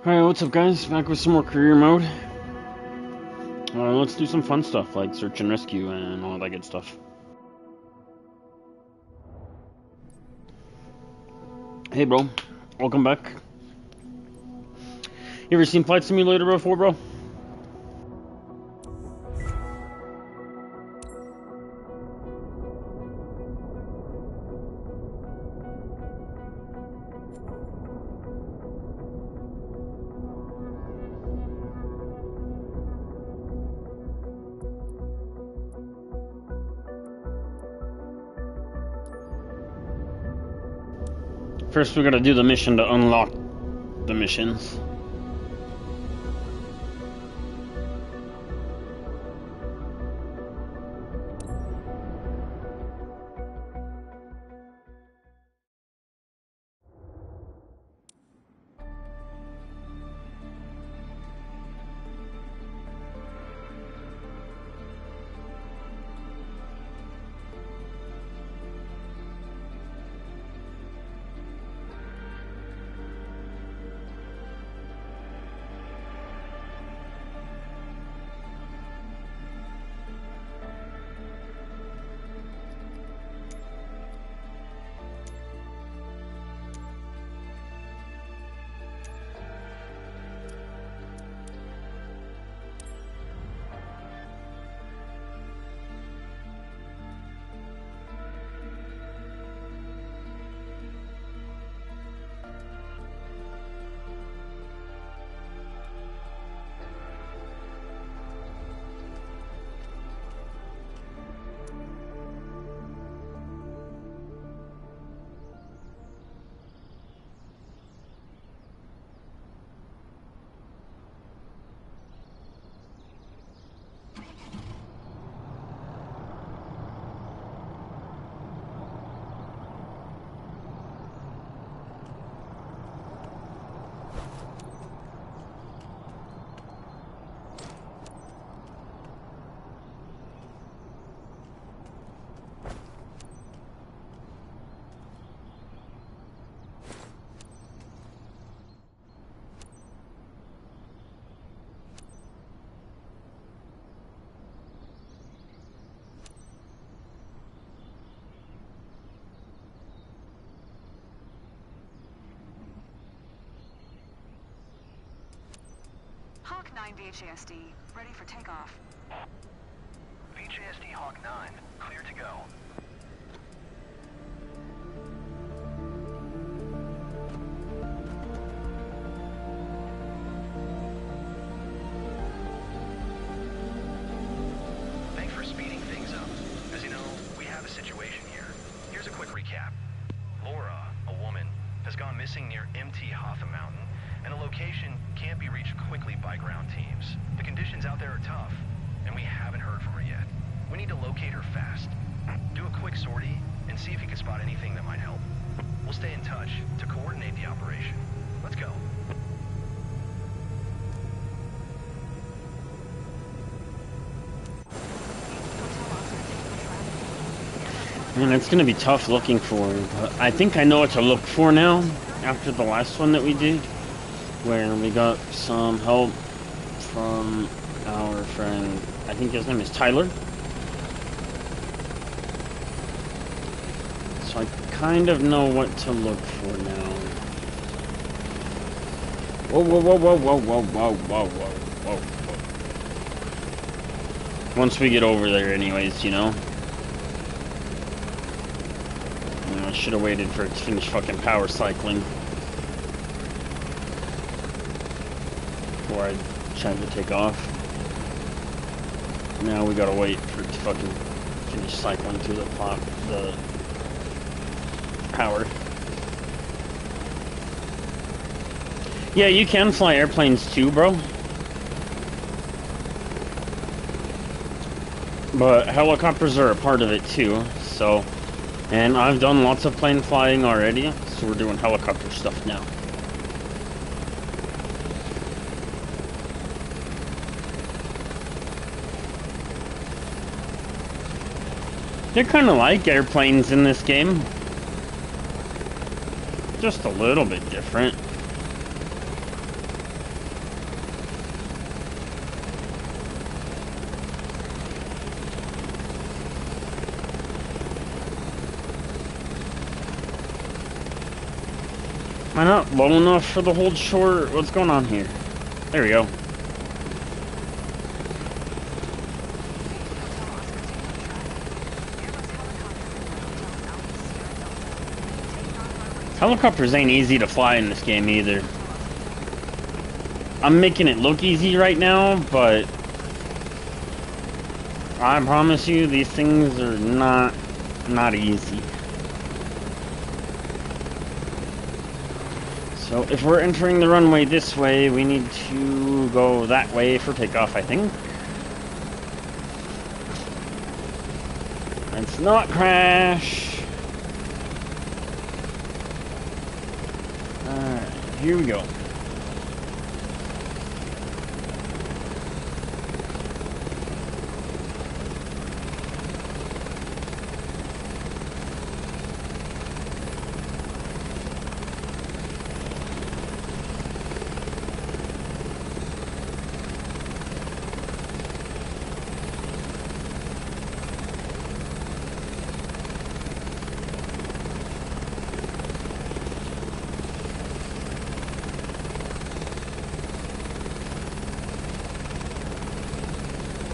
Alright, what's up guys? Back with some more career mode. Let's do some fun stuff like search and rescue and all that good stuff. Hey bro, welcome back. You ever seen Flight Simulator before, bro? First we gotta do the mission to unlock the missions. Hawk 9 VHASD, ready for takeoff. VHASD Hawk 9, clear to go. Thanks for speeding things up. As you know, we have a situation here. Here's a quick recap. Laura, a woman, has gone missing near MT Hotham Mountain, and a location can't be reached quickly by ground teams. The conditions out there are tough, and we haven't heard from her yet. We need to locate her fast. Do a quick sortie, and see if you can spot anything that might help. We'll stay in touch to coordinate the operation. Let's go. Man, it's gonna be tough looking for her, but I think I know what to look for now, after the last one that we did, where we got some help from our friend, I think his name is Tyler. So I kind of know what to look for now. Whoa, whoa, whoa, whoa, whoa, whoa, whoa, whoa, whoa, whoa. Once we get over there anyways, you know. I should have waited for it to finish fucking power cycling before I tried to take off. Now we gotta wait for it to fucking finish cycling through the power. Yeah, you can fly airplanes too, bro. But helicopters are a part of it too, so... And I've done lots of plane flying already, so we're doing helicopter stuff now. They're kind of like airplanes in this game. Just a little bit different. Am I not low enough for the hold short? What's going on here? There we go. Helicopters ain't easy to fly in this game either. I'm making it look easy right now, but I promise you these things are not easy. So if we're entering the runway this way, we need to go that way for takeoff, I think. Let's not crash. Alright, here we go.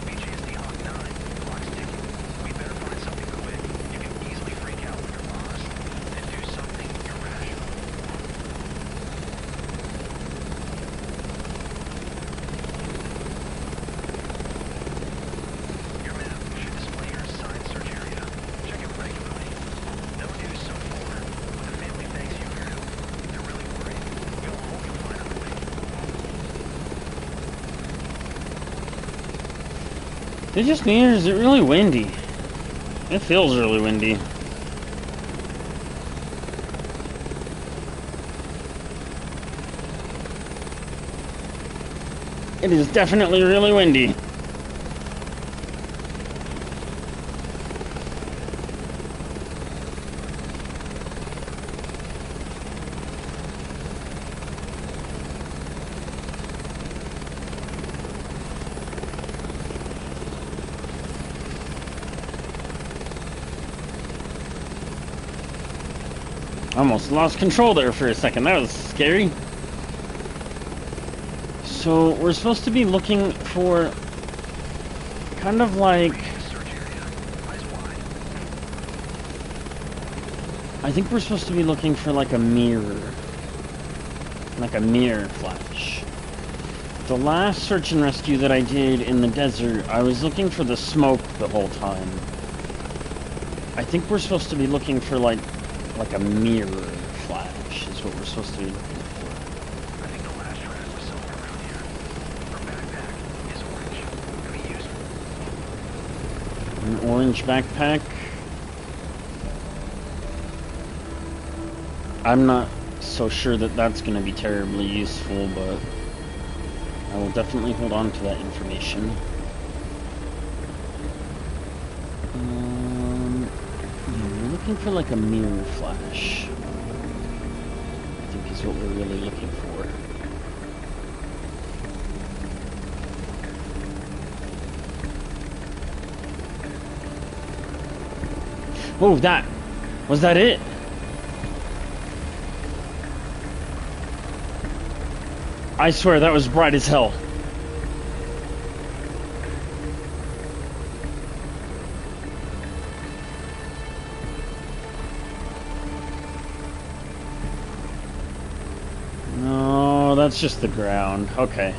BGSD Hawk 9, clock's ticking. We better find something quick. You can easily freak out when you're lost. And do something irrational. Your map should display your assigned search area. Check it regularly. No news so far, but the family thanks you for your help. They're really worried. We'll hope you'll find a way. Is it just me or is it really windy? It feels really windy. It is definitely really windy. I almost lost control there for a second. That was scary. So we're supposed to be looking for kind of like, Search area. Eyes wide. I think we're supposed to be looking for like a mirror. Like a mirror flash. The last search and rescue that I did in the desert, I was looking for the smoke the whole time. I think we're supposed to be looking for like a mirror flash is what we're supposed to be looking for. I think the last track was somewhere around here. Her backpack is orange. Could be useful. An orange backpack. I'm not so sure that that's going to be terribly useful, but I will definitely hold on to that information. Yeah, we're looking for like a mirror flash. I think is what we're really looking for. Oh, was that it? I swear that was bright as hell. No, that's just the ground. Okay.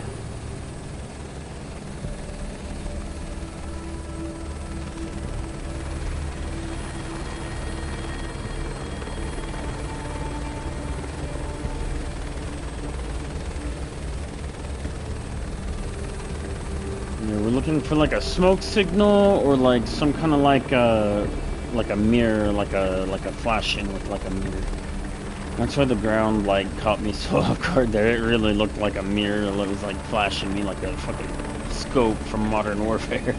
Looking for like a smoke signal or like some kind of like a mirror, like a flashing with like a mirror. That's why the ground like caught me so off guard there. It really looked like a mirror. It was like flashing me like a fucking scope from Modern Warfare.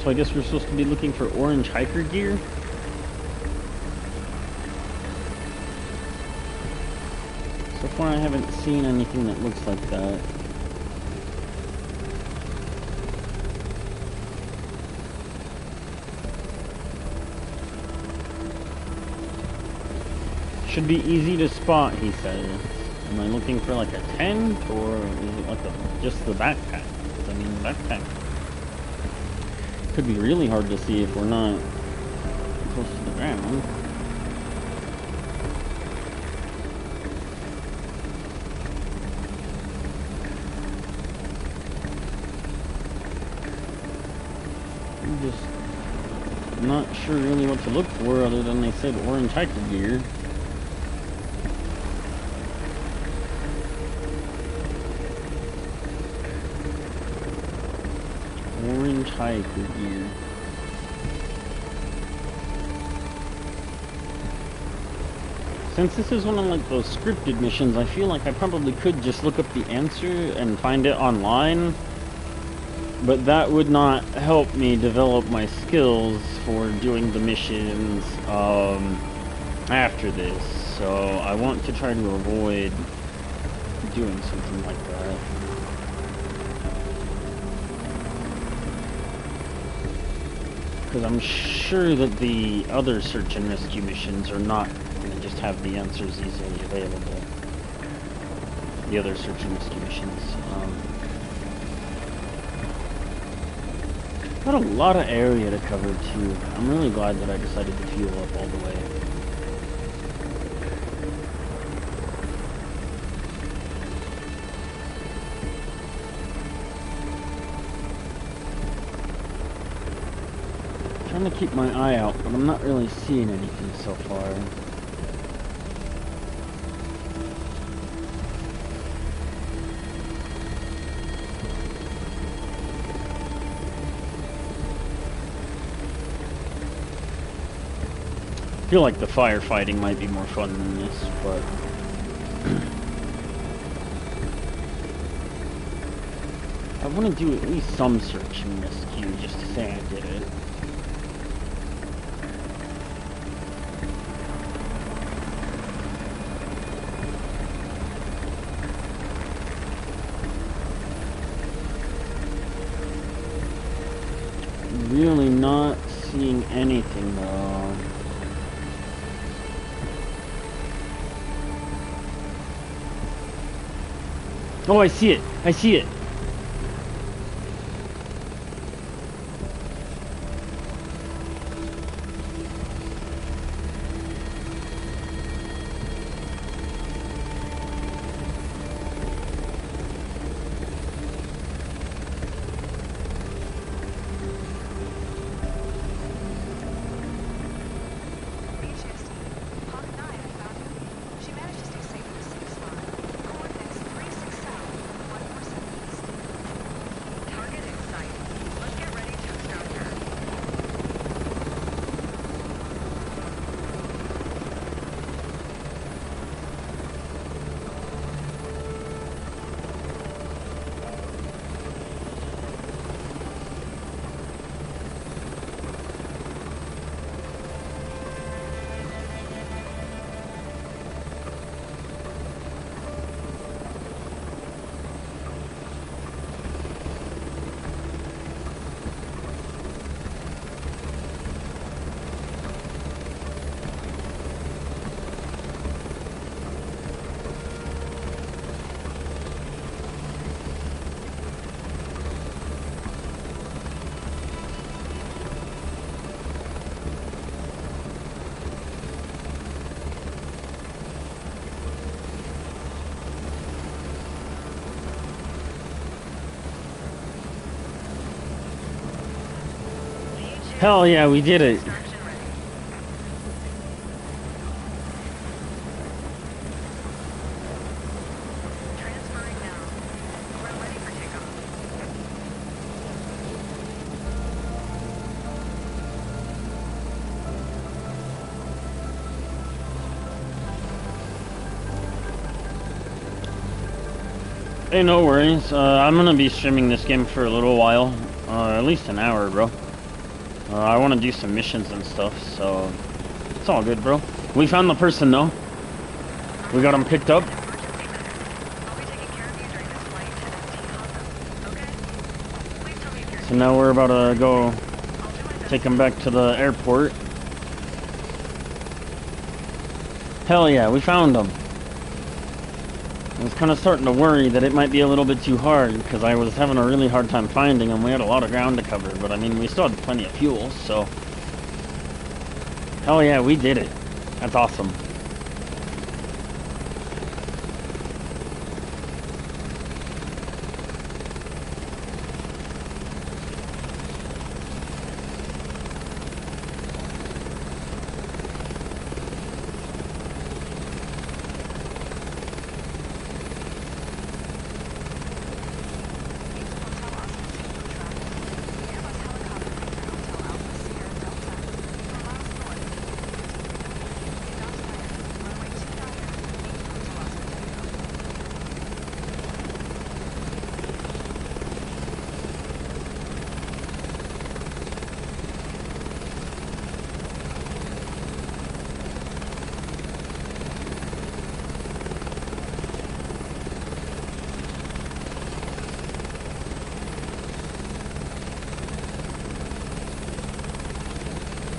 So I guess we're supposed to be looking for orange hiker gear? So far I haven't seen anything that looks like that. Should be easy to spot, he says. Am I looking for like a tent, or is it like just the backpack? 'Cause I mean, the backpack could be really hard to see if we're not close to the ground. I'm just not sure really what to look for other than they said orange hiker gear. Orange hiker gear. Since this is one of like those scripted missions, I feel like I probably could just look up the answer and find it online, but that would not help me develop my skills for doing the missions after this, so I want to try to avoid doing something like that. Because I'm sure that the other search and rescue missions are not going to just have the answers easily available. The other search and rescue missions. Got a lot of area to cover too. I'm really glad that I decided to fuel up all the way. Trying to keep my eye out, but I'm not really seeing anything so far. I feel like the firefighting might be more fun than this, but I want to do at least some search and rescue just to say I did it. Really not seeing anything though. Oh, I see it. I see it. Hell yeah, we did it. Hey, no worries. I'm gonna be streaming this game for a little while. At least an hour, bro. I want to do some missions and stuff, so it's all good, bro. We found the person, though. We got him picked up. So now we're about to go take him back to the airport. Hell yeah, we found him. I was kind of starting to worry that it might be a little bit too hard, because I was having a really hard time finding him. We had a lot of ground to cover, but I mean, we still had plenty of fuel, so... Hell yeah, we did it. That's awesome.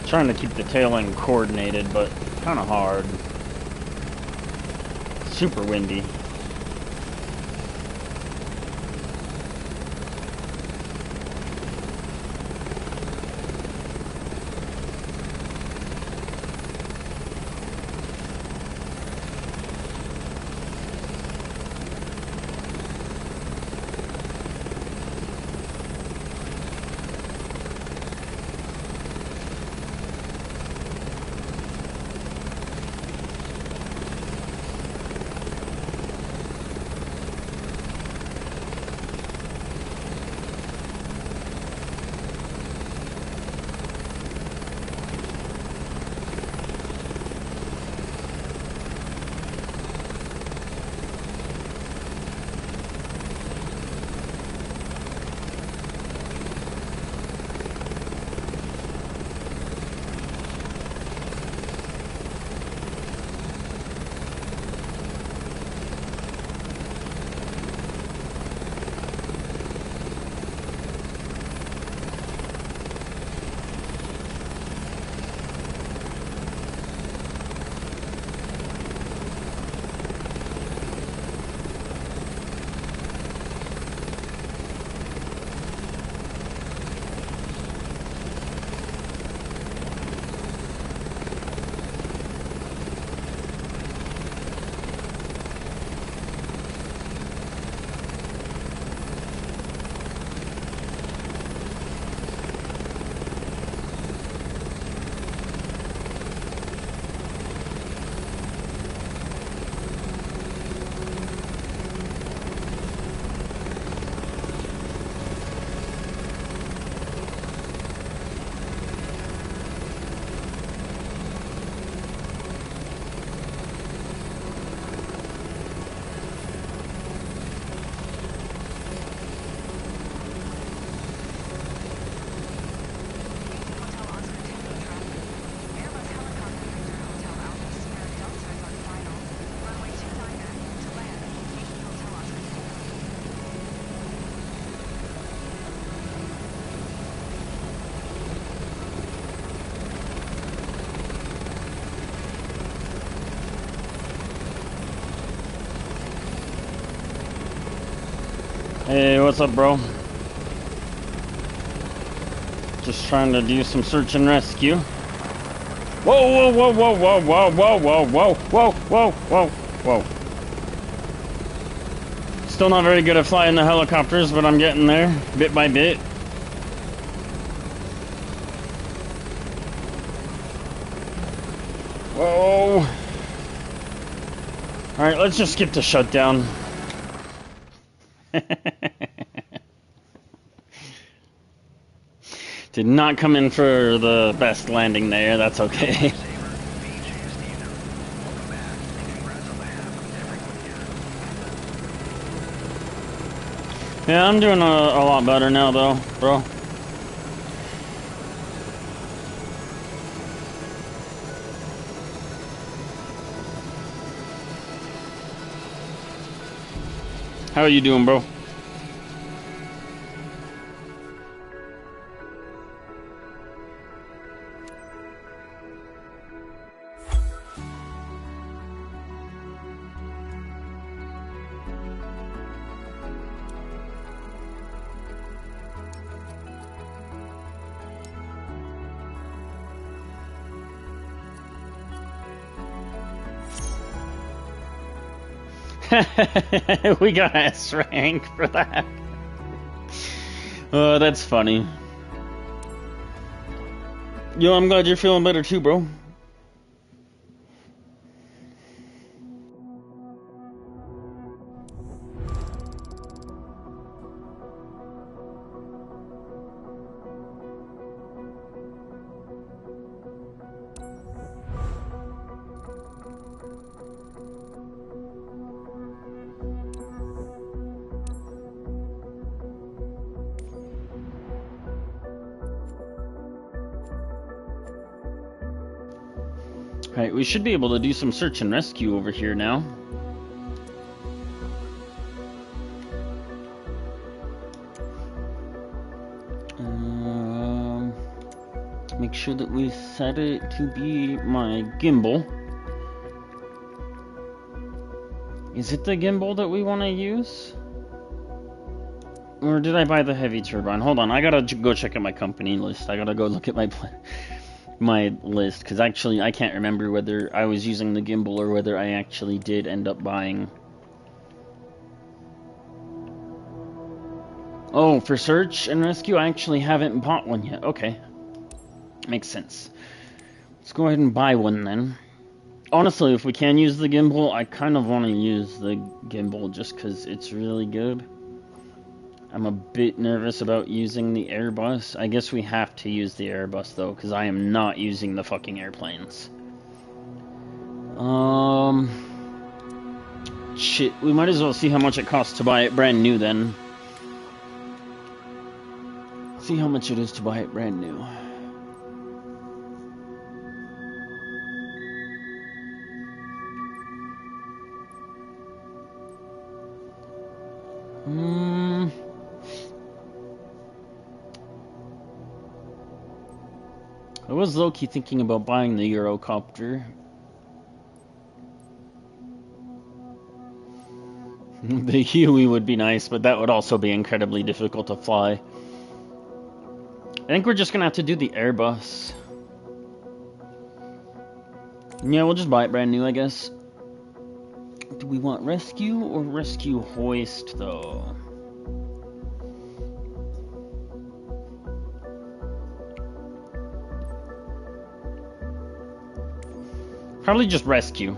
Trying to keep the tail end coordinated, but kind of hard. Super windy. Hey, what's up, bro? Just trying to do some search and rescue. Whoa, whoa, whoa, whoa, whoa, whoa, whoa, whoa, whoa, whoa, whoa, whoa, whoa. Still not very good at flying the helicopters, but I'm getting there, bit by bit. Whoa. Alright, let's just skip the shutdown. Did not come in for the best landing there, that's okay. Yeah, I'm doing a lot better now though, bro. How are you doing, bro? We got S rank for that. Oh, that's funny. Yo, I'm glad you're feeling better too, bro. Alright, we should be able to do some search and rescue over here now. Make sure that we set it to be my gimbal. Is it the gimbal that we want to use? Or did I buy the heavy turbine? Hold on, I gotta go check out my company list. I gotta go look at my list, because actually I can't remember whether I was using the gimbal or whether I actually did end up buying. Oh, for search and rescue, I actually haven't bought one yet. Okay. Makes sense. Let's go ahead and buy one then. Honestly, if we can use the gimbal, I kind of want to use the gimbal just because it's really good. I'm a bit nervous about using the Airbus. I guess we have to use the Airbus though, because I am not using the fucking airplanes. Shit, we might as well see how much it costs to buy it brand new then. See how much it is to buy it brand new. I was low-key thinking about buying the Eurocopter. The Huey would be nice, but that would also be incredibly difficult to fly. I think we're just gonna have to do the Airbus. Yeah, we'll just buy it brand new, I guess. Do we want rescue or rescue hoist, though? Probably just rescue.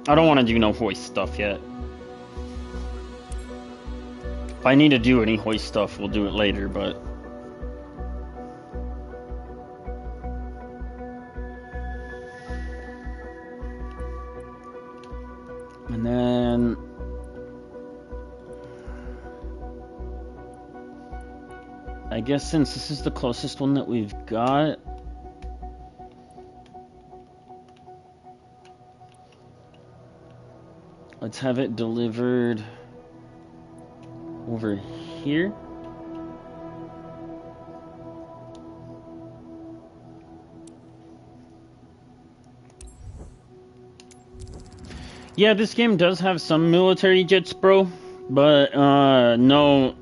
I don't want to do no hoist stuff yet. If I need to do any hoist stuff, we'll do it later, but... And then... I guess since this is the closest one that we've got... Let's have it delivered over here. Yeah, this game does have some military jets, bro, but no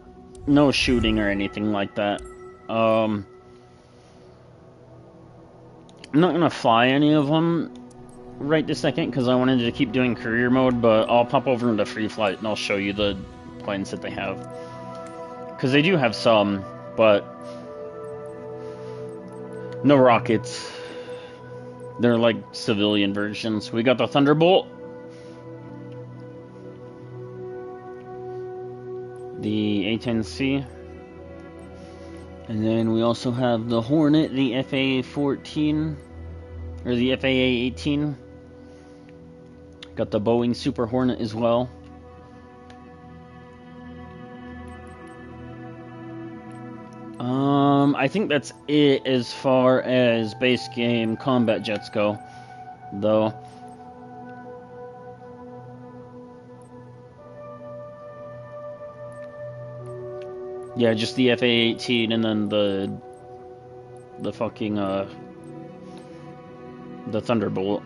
shooting or anything like that. I'm not gonna fly any of them right this second because I wanted to keep doing career mode, but I'll pop over into free flight and I'll show you the planes that they have, because they do have some, but no rockets. They're like civilian versions. We got the Thunderbolt, the A-10C, and then we also have the Hornet, the FA-14 or the FAA-18. Got the Boeing Super Hornet as well. I think that's it as far as base game combat jets go, though. Yeah, just the FA-18 and then the fucking the Thunderbolt.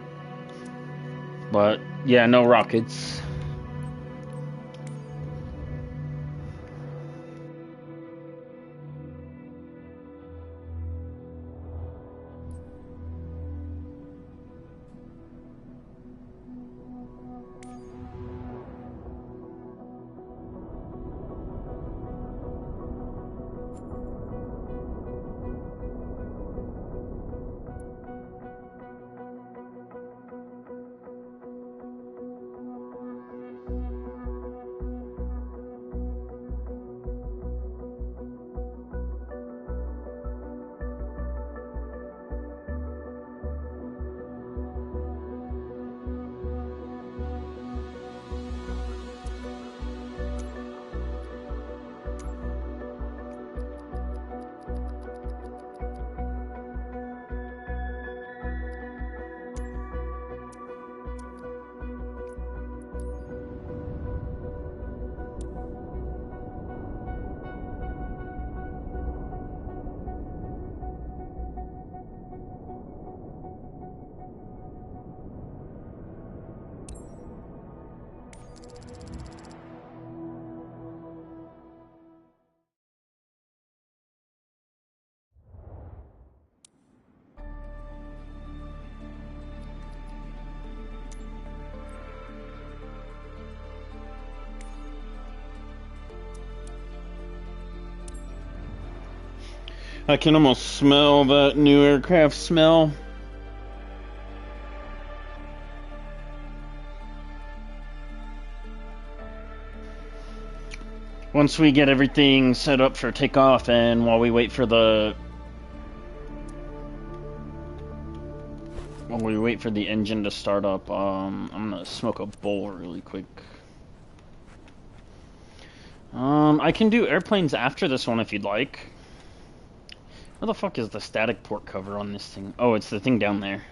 But yeah, no rockets. I can almost smell that new aircraft smell. Once we get everything set up for takeoff and while we wait for the engine to start up, I'm gonna smoke a bowl really quick. I can do airplanes after this one if you'd like. Where the fuck is the static port cover on this thing? Oh, it's the thing down there.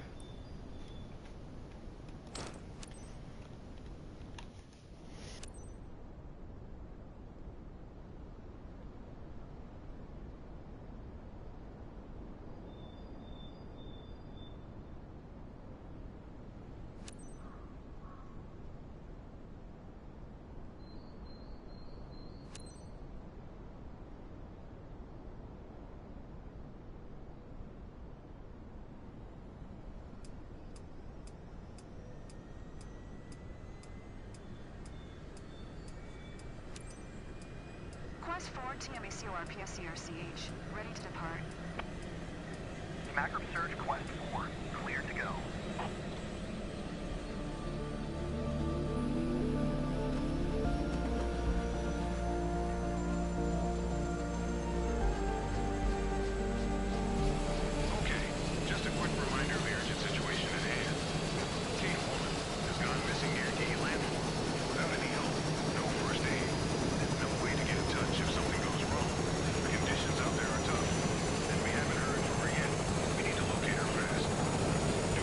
Quest 4, TMACOR, PSCRCH. Ready to depart. Macro Surge Quest 4, cleared to go. Okay, just a quick reminder of the urgent situation at hand. Teen woman has gone missing near D landform. Without any help, no first aid, and no way to get in touch if something goes wrong. The conditions out there are tough, and we haven't heard from her yet. We need to locate her fast. Do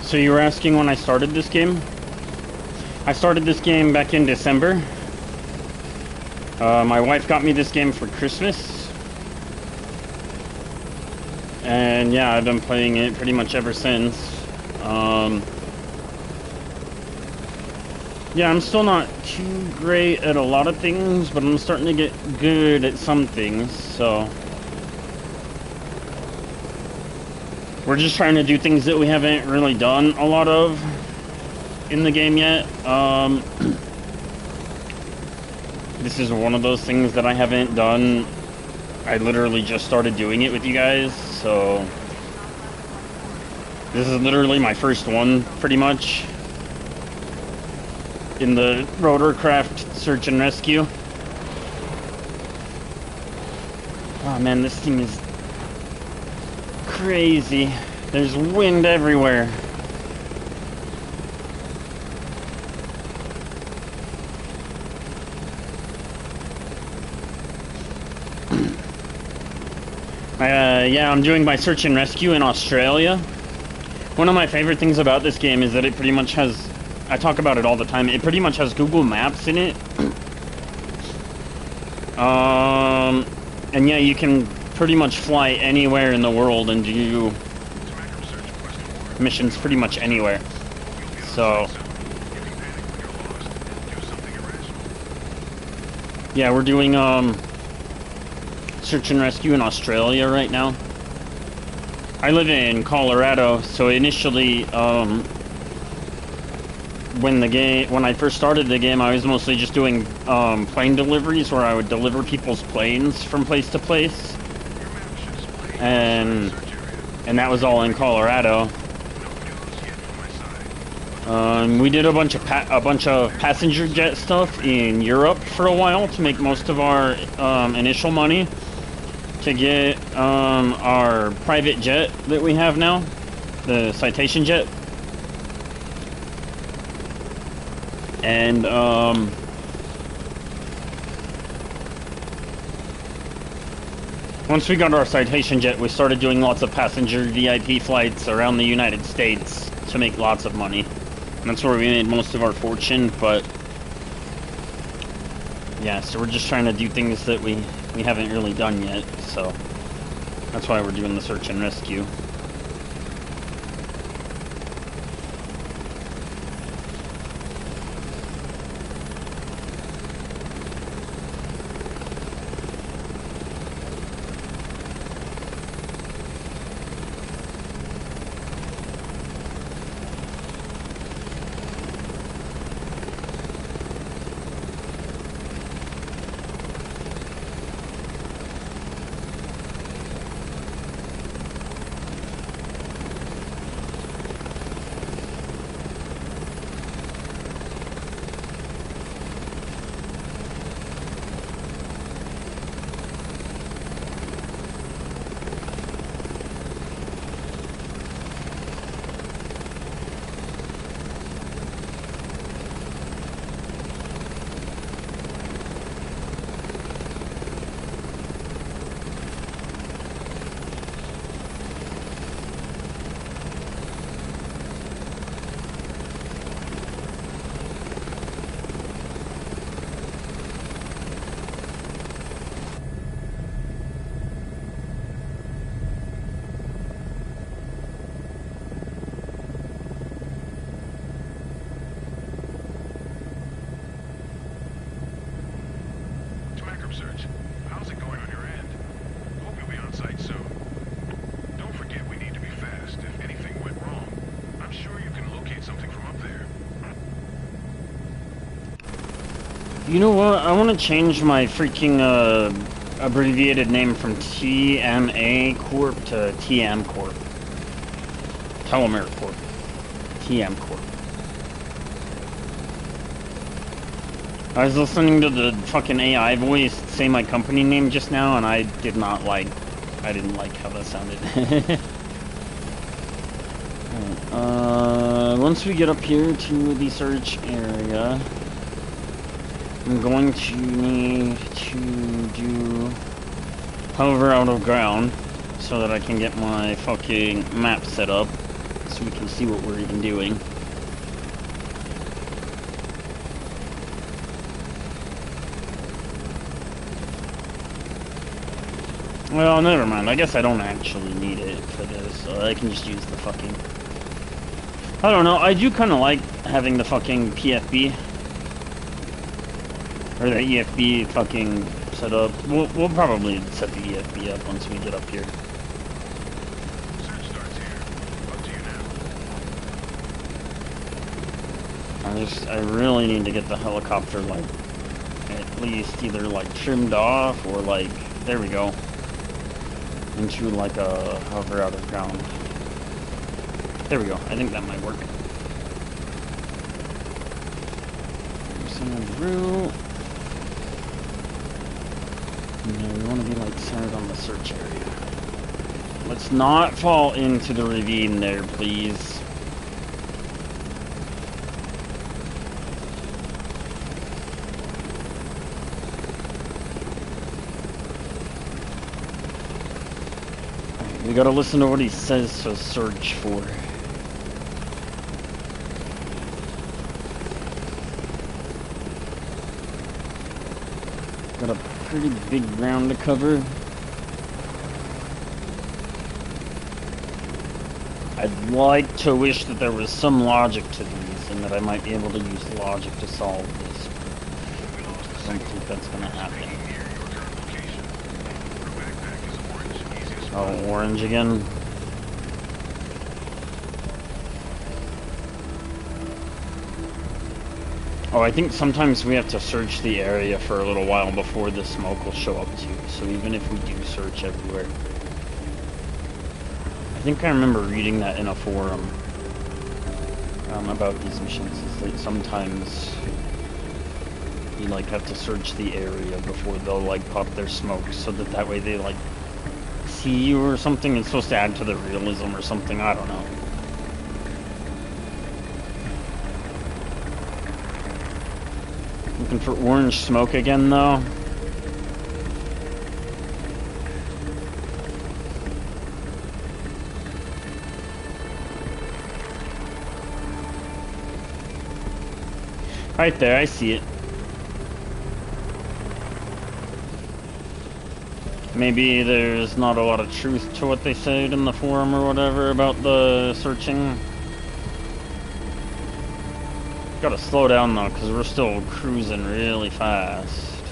So you were asking when I started this game? I started this game back in December. My wife got me this game for Christmas. And yeah, I've been playing it pretty much ever since. Yeah, I'm still not too great at a lot of things, but I'm starting to get good at some things, so... We're just trying to do things that we haven't really done a lot of in the game yet. This is one of those things that I haven't done. I literally just started doing it with you guys, so... This is literally my first one, pretty much. In the rotorcraft search and rescue. Oh man, this thing is crazy. There's wind everywhere. Yeah, I'm doing my search and rescue in Australia. One of my favorite things about this game is that it pretty much has... I talk about it all the time. It pretty much has Google Maps in it. And yeah, you can pretty much fly anywhere in the world and do missions pretty much anywhere. So... Yeah, we're doing, search and rescue in Australia right now. I live in Colorado, so initially, when I first started the game, I was mostly just doing plane deliveries, where I would deliver people's planes from place to place, and that was all in Colorado. We did a bunch of passenger jet stuff in Europe for a while to make most of our initial money to get our private jet that we have now, the Citation jet. And once we got our Citation jet, we started doing lots of passenger VIP flights around the United States to make lots of money. And that's where we made most of our fortune, but yeah, so we're just trying to do things that we haven't really done yet, so that's why we're doing the search and rescue. You know what? I want to change my freaking abbreviated name from TMA Corp to TM Corp. Telemer Corp. TM Corp. I was listening to the fucking AI voice say my company name just now, and I didn't like how that sounded. Once we get up here to the search area, I'm going to need to do hover out of ground so that I can get my fucking map set up. so we can see what we're even doing. Well, never mind. I guess I don't actually need it for this, so I can just use the fucking... I don't know. I do kind of like having the fucking PFB. Or the EFB fucking set up. We'll probably set the EFB up once we get up here. Search starts here. Up to you now. I really need to get the helicopter, like, at least either, like, trimmed off or, like, there we go. Into, like, a hover out of ground. There we go. I think that might work. Center route. No, we want to be, like, centered on the search area. Let's not fall into the ravine there, please. We gotta listen to what he says to search for. Got a pretty big ground to cover. I'd like to wish that there was some logic to these and that I might be able to use logic to solve this. I don't think that's gonna happen. Oh, orange again. Oh, I think sometimes we have to search the area for a little while before the smoke will show up too. So even if we do search everywhere. I think I remember reading that in a forum about these missions, is that sometimes you like have to search the area before they'll like pop their smoke, so that way they like see you or something. It's supposed to add to the realism or something, I don't know. Looking for orange smoke again though. Right there, I see it. Maybe there's not a lot of truth to what they said in the forum or whatever about the searching. Gotta slow down though, because we're still cruising really fast.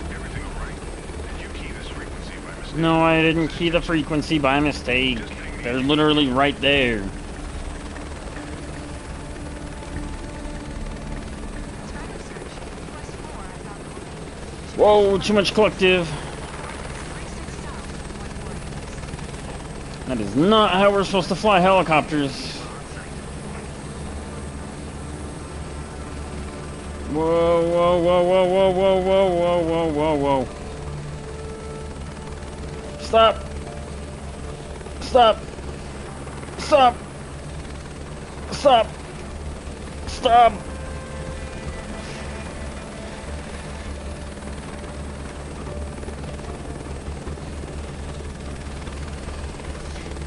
Everything alright? Did you key this frequency by mistake? No, I didn't key the frequency by mistake. They're literally right there. Whoa, too much collective. That is not how we're supposed to fly helicopters. Whoa, whoa, whoa, whoa, whoa, whoa, whoa, whoa, whoa, whoa, whoa. Stop. Stop. Stop. Stop. Stop.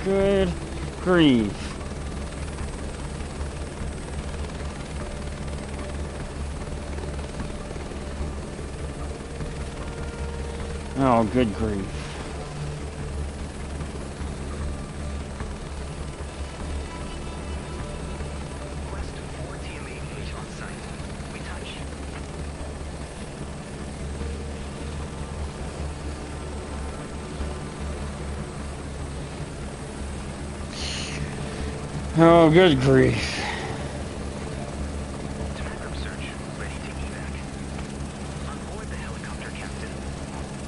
Good grief. Oh, good grief. Quest 4 TMAH on site. We touch. Oh, good grief. Command group search. Ready to evac. On board the helicopter, Captain.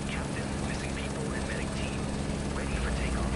Captain, missing people and medic team. Ready for takeoff.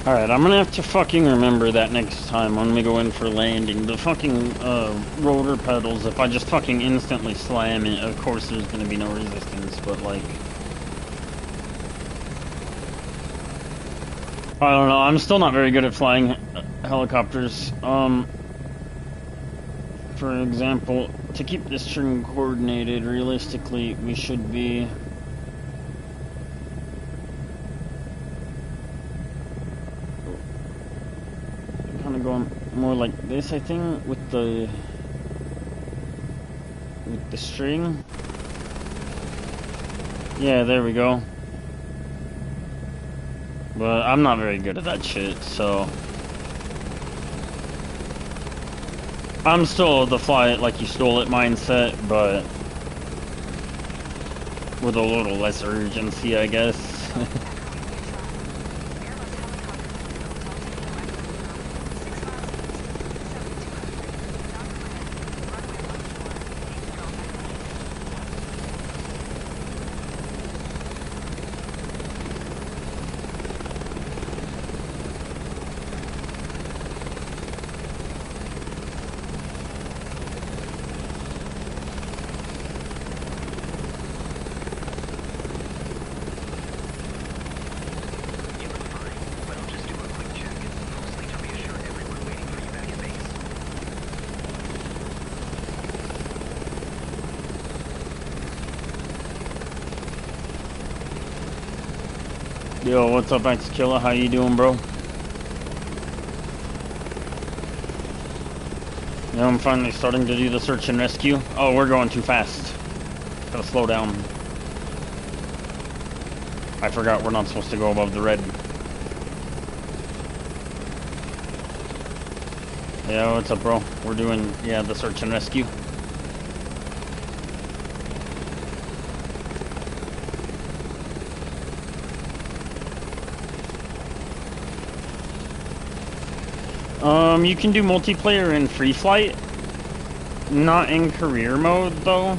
Alright, I'm gonna have to fucking remember that next time when we go in for landing. The fucking, rotor pedals, if I just fucking instantly slam it, of course there's gonna be no resistance, but like... I don't know, I'm still not very good at flying helicopters. For example, to keep this string coordinated, realistically, we should be... kind of going more like this, I think, with the string. Yeah, there we go. But I'm not very good at that shit, so... I'm still the fly it like you stole it mindset, but... with a little less urgency, I guess. Yo, what's up, X Killer? How you doing, bro? Yeah, I'm finally starting to do the search and rescue. Oh, we're going too fast. Gotta slow down. I forgot we're not supposed to go above the red. Yeah, what's up, bro? We're doing, yeah, the search and rescue. You can do multiplayer in free flight. Not in career mode, though.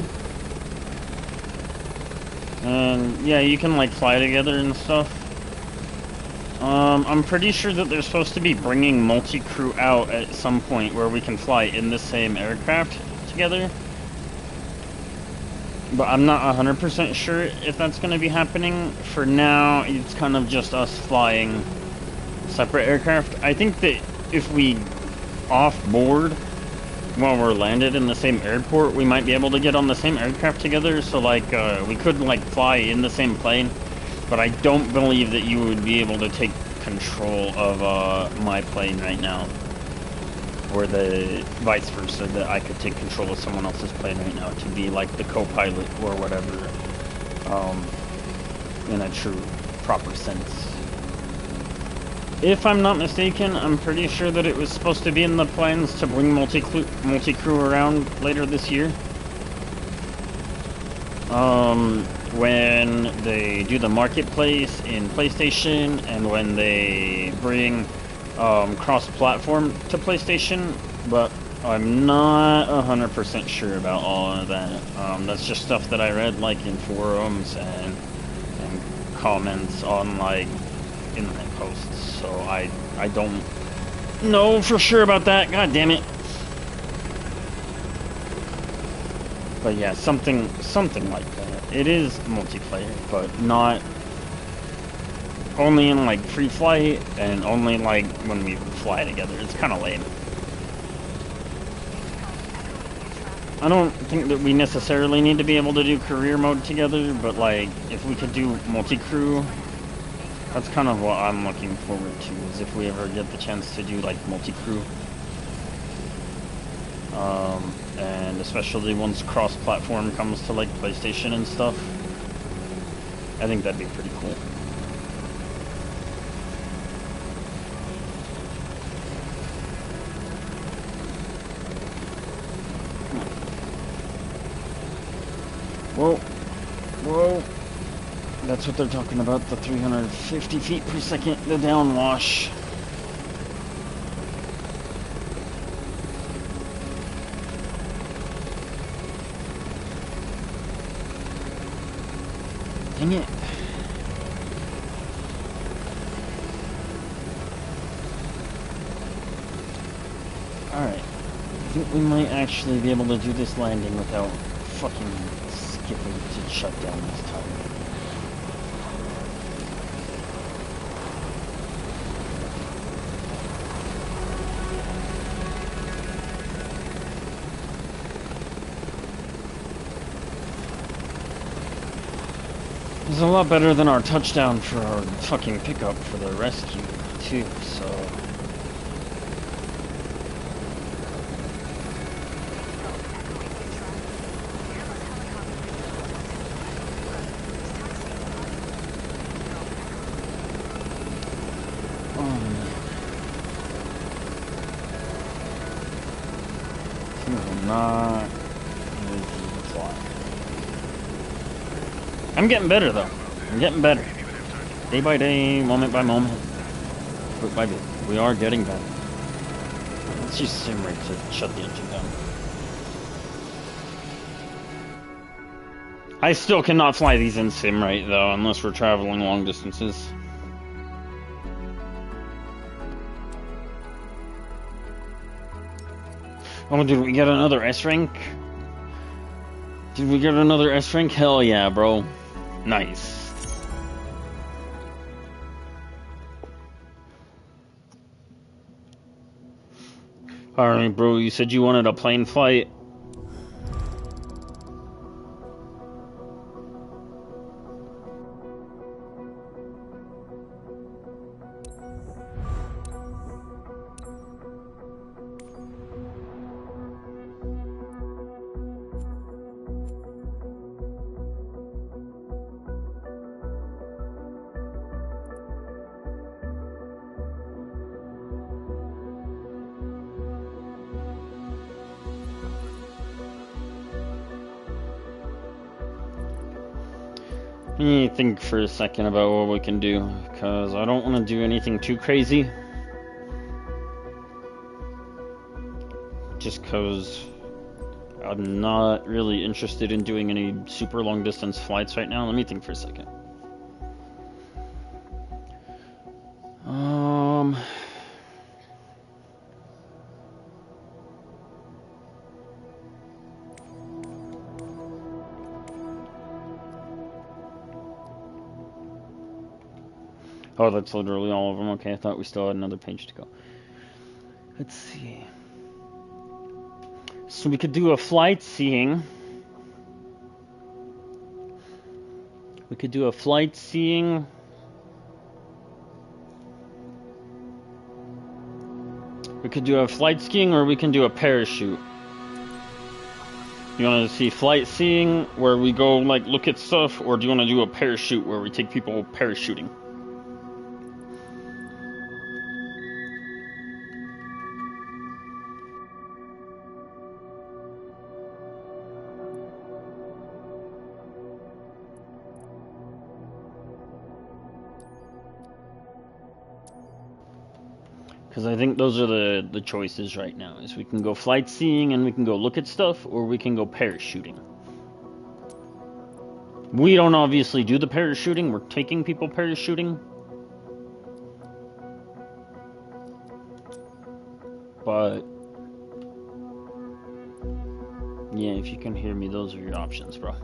And, yeah, you can, like, fly together and stuff. I'm pretty sure that they're supposed to be bringing multi-crew out at some point where we can fly in the same aircraft together. But I'm not 100% sure if that's going to be happening. For now, it's kind of just us flying separate aircraft. I think that if we off-board while we're landed in the same airport, we might be able to get on the same aircraft together. So, like, we could, like, fly in the same plane. But I don't believe that you would be able to take control of my plane right now. Or the vice versa, that I could take control of someone else's plane right now to be like the co-pilot or whatever, in a true, proper sense. If I'm not mistaken, I'm pretty sure that it was supposed to be in the plans to bring multi-crew around later this year. When they do the marketplace in PlayStation, and when they bring cross-platform to PlayStation, but I'm not 100% sure about all of that. That's just stuff that I read, like, in forums and comments on, like, internet posts, so I don't know for sure about that, god damn it. But yeah, something like that. It is multiplayer, but not only in, like, free flight, and only, like, when we fly together. It's kind of lame. I don't think that we necessarily need to be able to do career mode together, but, like, if we could do multi-crew, that's kind of what I'm looking forward to, is if we ever get the chance to do, like, multi-crew. And especially once cross-platform comes to, like, PlayStation and stuff. I think that'd be pretty cool. Whoa. Whoa. That's what they're talking about, the 350 feet per second, the downwash. Dang it. Alright. I think we might actually be able to do this landing without fucking skipping to shut down this time. It's a lot better than our touchdown for our fucking pickup for the rescue, too, so... Not fly. I'm getting better though. I'm getting better. Day by day, moment by moment, bit by bit. We are getting better. Let's use sim rate to shut the engine down. I still cannot fly these in sim rate though, unless we're traveling long distances. Oh, did we get another S rank? Did we get another S rank? Hell yeah, bro. Nice. Alright, bro, you said you wanted a plane flight. Let me think for a second about what we can do, because I don't want to do anything too crazy. Just because I'm not really interested in doing any super long distance flights right now. Let me think for a second. Oh, that's literally all of them. Okay, I thought we still had another page to go. Let's see. So we could do a flight seeing. We could do a flight seeing. We could do a flight skiing, or we can do a parachute. You want to see flight seeing, where we go like look at stuff, or do you want to do a parachute where we take people parachuting? Because I think those are the choices right now. Is we can go flight seeing and we can go look at stuff, or we can go parachuting. We don't obviously do the parachuting. We're taking people parachuting. But yeah, if you can hear me, those are your options, bro.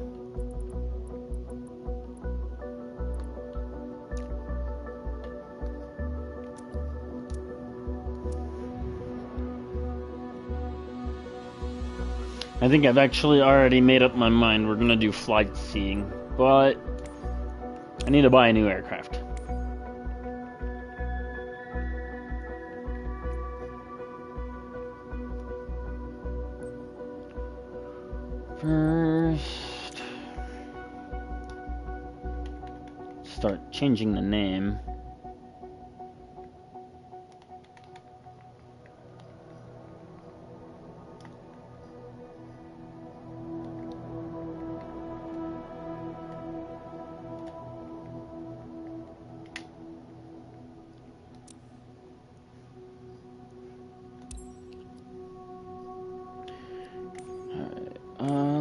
I think I've actually already made up my mind. We're gonna do flight seeing, but I need to buy a new aircraft. First, start changing the name.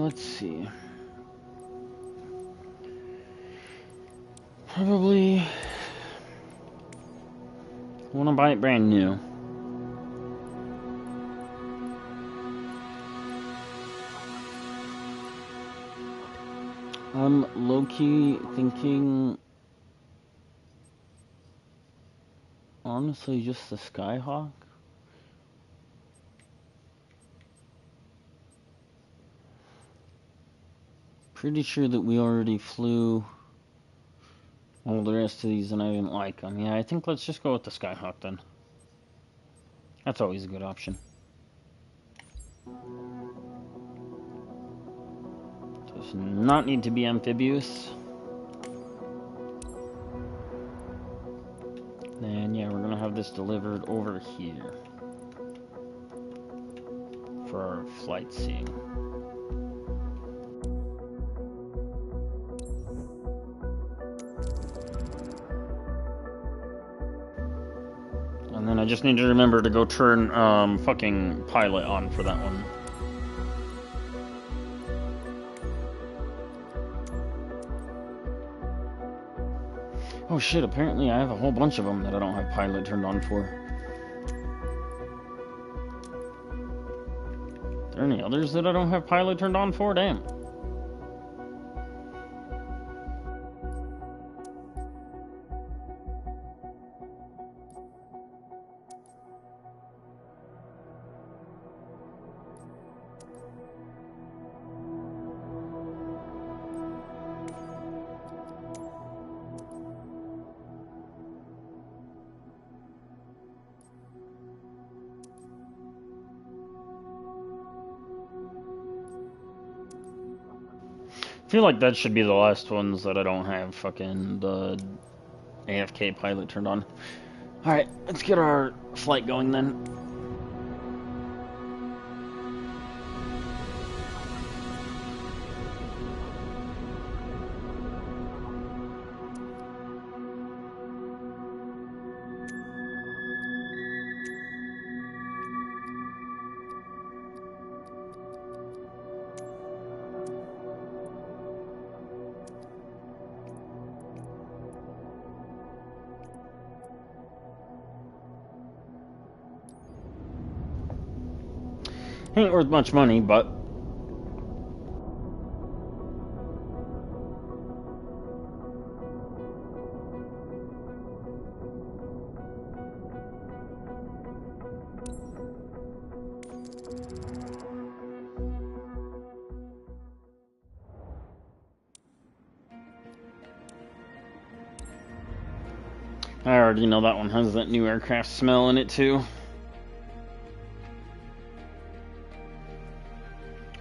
Let's see. Probably want to buy it brand new. I'm low-key thinking, honestly, just the Skyhawk. Pretty sure that we already flew all the rest of these and I didn't like them. Yeah, I think let's just go with the Skyhawk then. That's always a good option. Does not need to be amphibious. And yeah, we're gonna have this delivered over here for our flight seeing. And then I just need to remember to go turn fucking pilot on for that one. Oh shit, apparently I have a whole bunch of them that I don't have pilot turned on for. Are there any others that I don't have pilot turned on for? Damn. I feel like that should be the last ones that I don't have fucking the AFK pilot turned on. Alright, let's get our flight going then. Ain't worth much money, but I already know that one has that new aircraft smell in it too.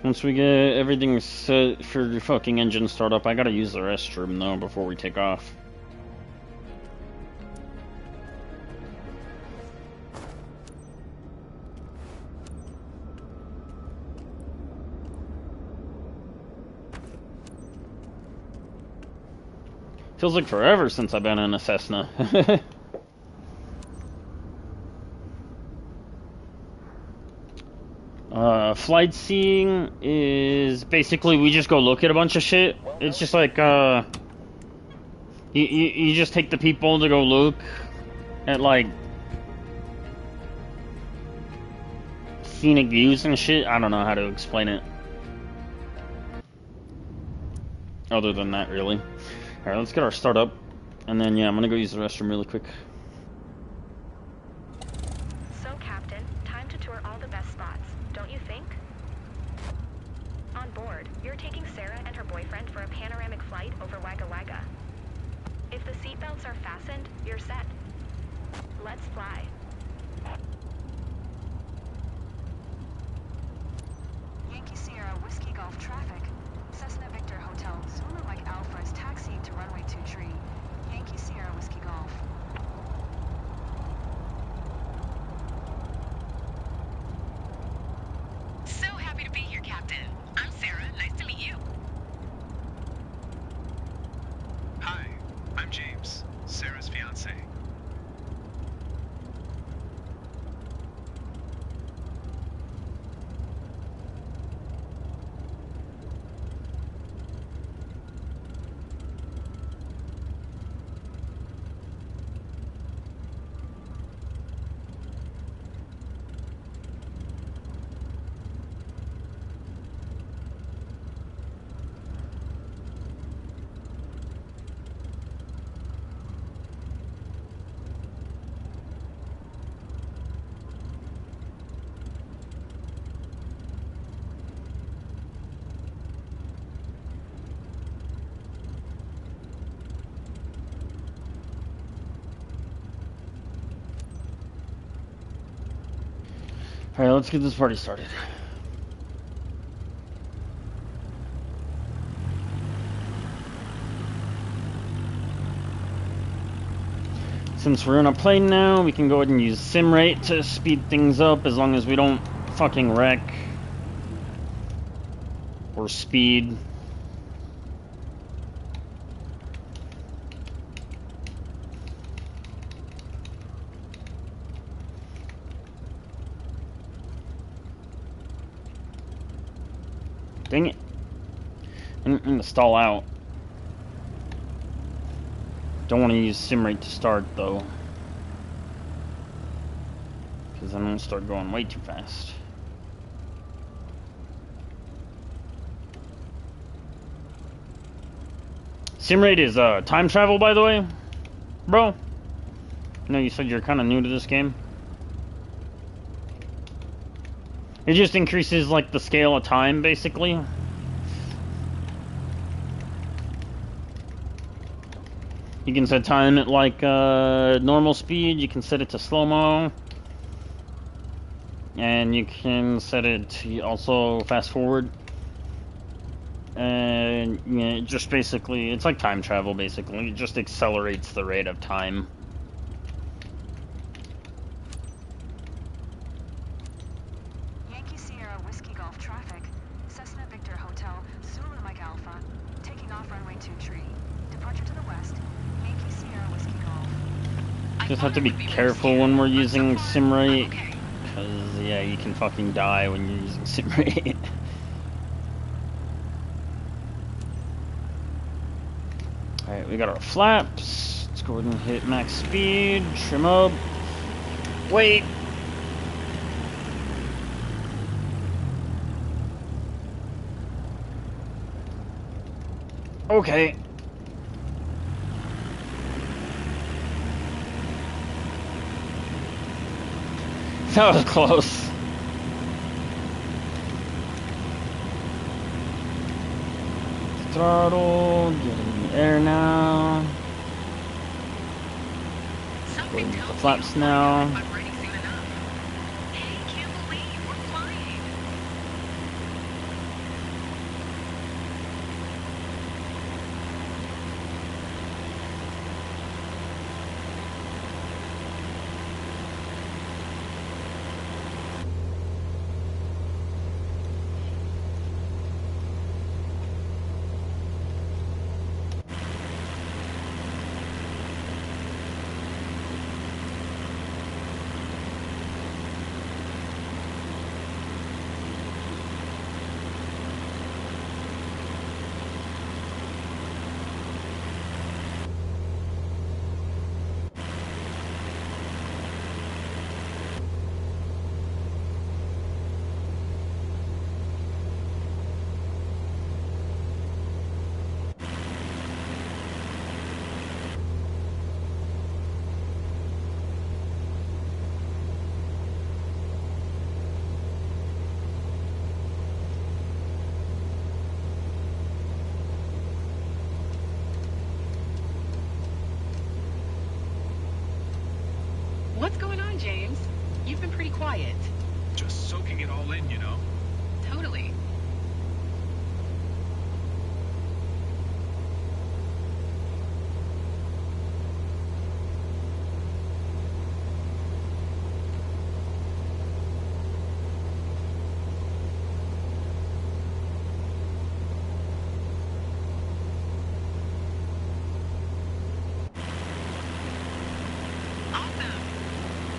Once we get everything set for the fucking engine startup, I gotta use the restroom though before we take off. Feels like forever since I've been in a Cessna. Flight seeing is basically we just go look at a bunch of shit. It's just like, you just take the people to go look at, like, scenic views and shit. I don't know how to explain it. Other than that, really. Alright, let's get our startup. And then, yeah, I'm gonna go use the restroom really quick. So, Captain, time to tour all the best spots, don't you think? On board, you're taking Sarah and her boyfriend for a panoramic flight over Wagga Wagga. If the seatbelts are fastened, you're set. Let's fly. Yankee Sierra Whiskey Golf traffic. Cessna Victor Hotel. Zulu Mike Alpha is taxiing to runway 23. Yankee Sierra Whiskey Golf. So happy to be here, Captain. I'm Sarah. Nice to meet you. Hi, I'm James, Sarah's fiance. Alright, let's get this party started. Since we're in a plane now, we can go ahead and use sim rate to speed things up as long as we don't fucking wreck. Or speed. Dang it. I'm gonna stall out. Don't want to use sim rate to start though. Because I'm gonna start going way too fast. Sim rate is time travel, by the way, bro. I know you said you're kind of new to this game. It just increases like the scale of time, basically. You can set time at like normal speed. You can set it to slow-mo. And you can set it to also fast forward. And yeah, just basically, it's like time travel basically. It just accelerates the rate of time. Yankee Sierra Whiskey Golf traffic. Cessna Victor Hotel, Zulu Mike Alpha. Taking off runway 23. Departure to the west. Yankee Sierra Whiskey Golf. Just have to be careful when we're using sim rate. Because, yeah, you can fucking die when you're using sim rate. Alright, we got our flaps. Let's go ahead and hit max speed. Trim up. Wait! Okay. That was close. Throttle, get in the air now. Go with the flaps now. I'm ready soon enough. Hey, can't believe we're flying. What's going on, James? You've been pretty quiet. Just soaking it all in, you know? Totally. Awesome.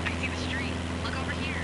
I see the street. Look over here.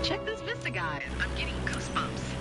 Check this vista, guys. I'm getting goosebumps.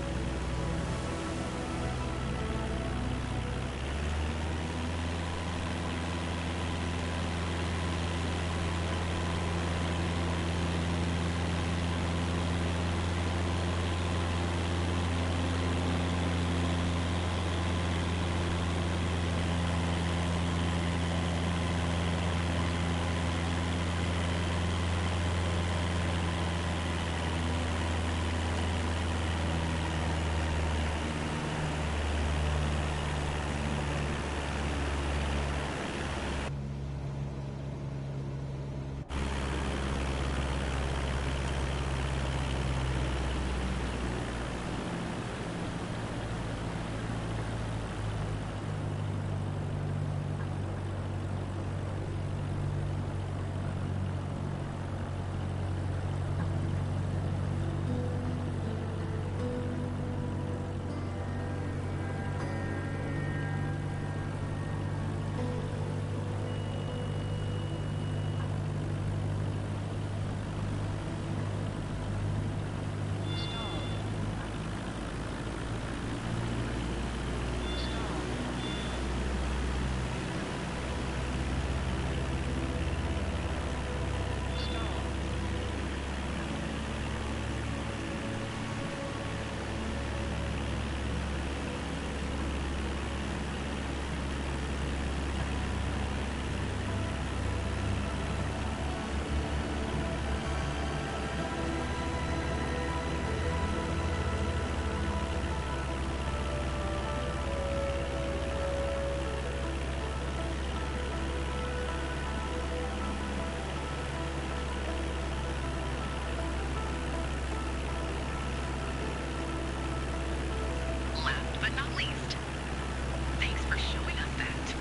Last but not least, thanks for showing us that.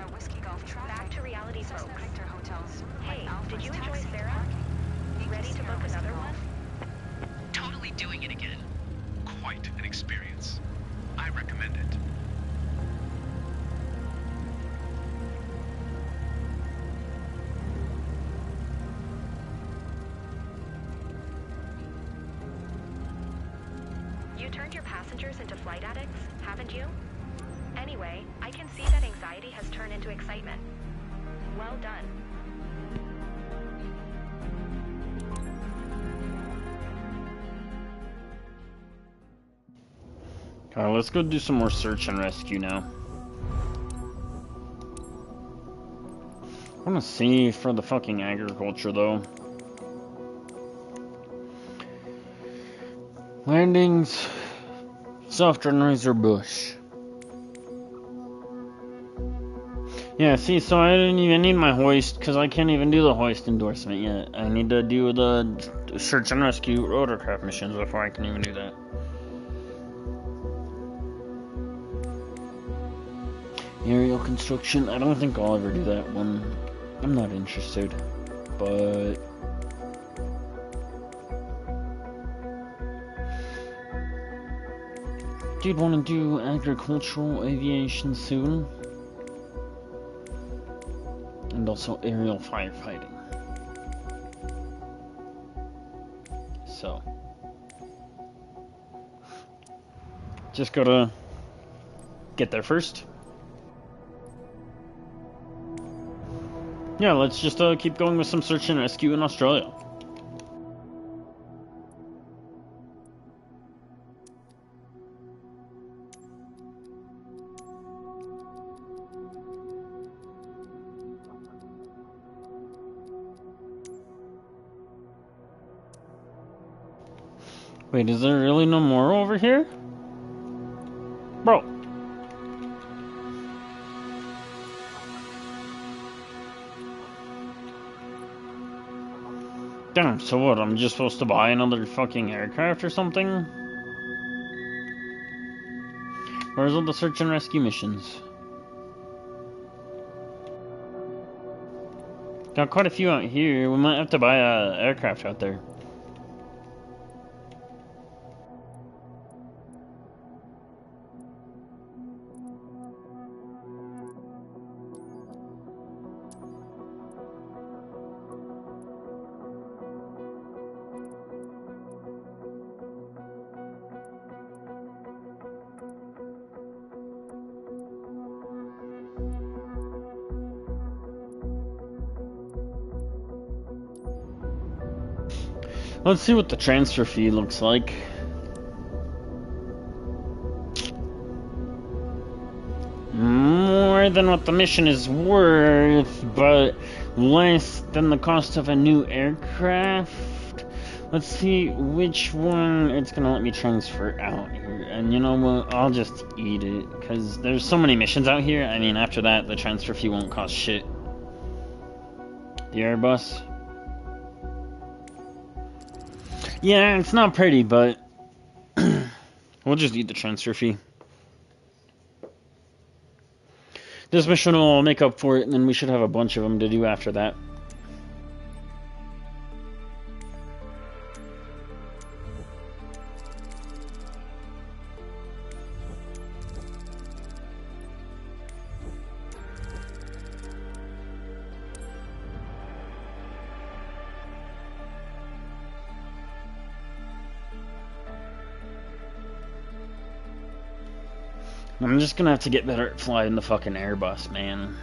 Sierra Whiskey Golf traffic. Back to reality, Cessna folks. Victor Hotel Zulu Hey, Alpha's did you enjoy taxi to Sarah? parking. Ready to Sierra book Whiskey another Golf. one? Totally doing it again. Quite an experience. I recommend it. You turned your passengers into flight addicts, haven't you? Anyway, I can see that anxiety has turned into excitement. Well done. Alright, let's go do some more search and rescue now. I wanna see for the fucking agriculture though. Landings, soft riser bush. Yeah, see, so I didn't even need my hoist because I can't even do the hoist endorsement yet. I need to do the search and rescue rotorcraft missions before I can even do that. Aerial construction, I don't think I'll ever do that one. I'm not interested, but did want to do agricultural aviation soon, and also aerial firefighting. So, just gotta get there first. Yeah, let's just keep going with some search and rescue in Australia. Wait, is there really no more over here? Bro. Damn, so what, I'm just supposed to buy another fucking aircraft or something? Where's all the search and rescue missions? Got quite a few out here, we might have to buy a aircraft out there. Let's see what the transfer fee looks like. More than what the mission is worth, but less than the cost of a new aircraft. Let's see which one it's gonna let me transfer out here. And you know what? I'll just eat it, because there's so many missions out here. I mean, after that, the transfer fee won't cost shit. The Airbus. Yeah, it's not pretty, but we'll just eat the transfer fee. This mission will make up for it, and then we should have a bunch of them to do after that. I'm just gonna have to get better at flying the fucking Airbus, man.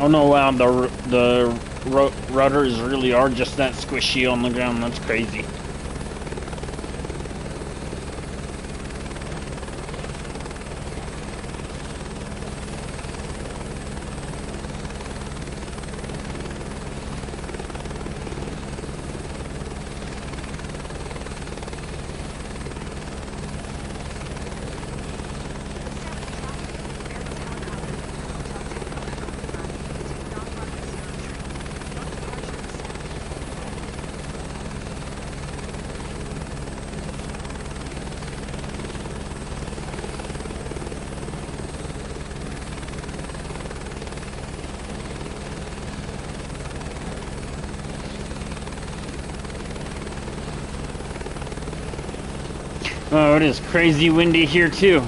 Oh no, wow, the rudders really are just that squishy on the ground. That's crazy. Oh, it is crazy windy here too.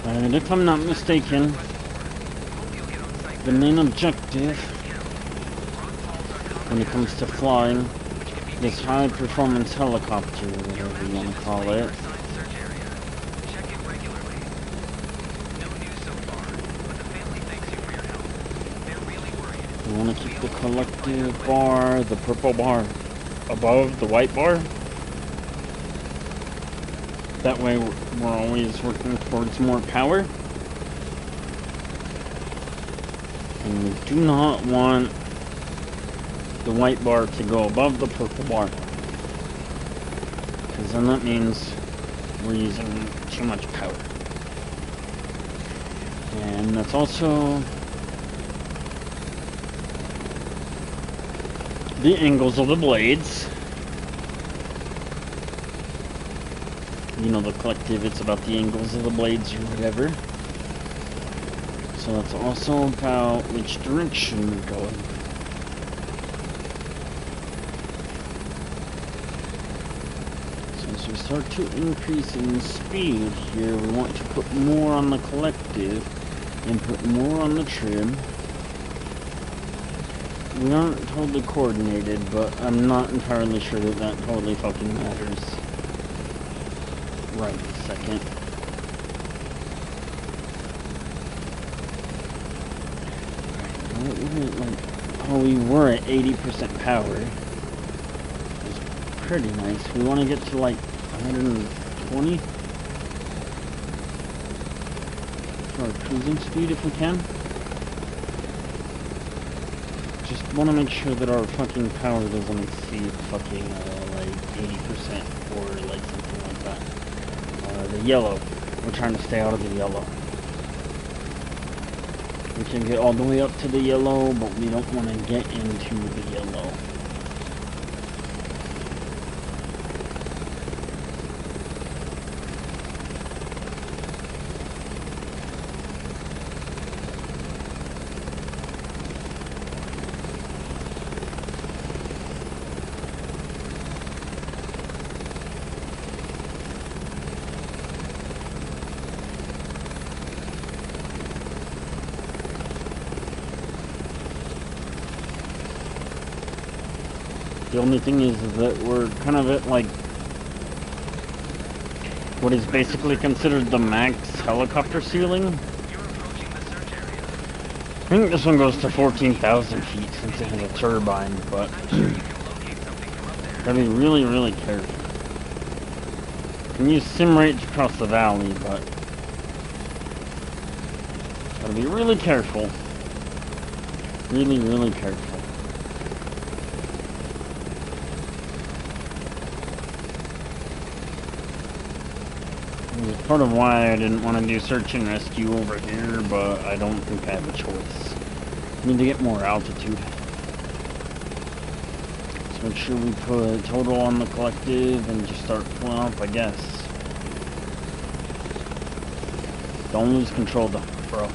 And if I'm not mistaken, the main objective when it comes to flying this high performance helicopter, whatever you want to call it. You want to keep the collective bar, the purple bar, above the white bar. That way we're always working towards more power. And we do not want the white bar to go above the purple bar, because then that means we're using too much power. And that's also the angles of the blades. You know, the collective, it's about the angles of the blades or whatever. So that's also about which direction we're going. So as we start to increase in speed here, we want to put more on the collective and put more on the trim. We aren't totally coordinated, but I'm not entirely sure that that totally fucking matters. Right this second. Oh, we were at 80% power. It's pretty nice. We want to get to like 120 for our cruising speed if we can. Just want to make sure that our fucking power doesn't exceed fucking like 80% or like something like that. The yellow. We're trying to stay out of the yellow. We can get all the way up to the yellow, but we don't want to get into the yellow. The only thing is that we're kind of at like what is basically considered the max helicopter ceiling. I think this one goes to 14,000 feet since it has a turbine, but gotta be really, really careful. Can use sim rates across the valley, but gotta be really careful. Really, really careful. Part of why I didn't want to do search and rescue over here, but I don't think I have a choice. Need to get more altitude. Let's make sure we put total on the collective and just start pulling up, I guess. Don't lose control though, bro.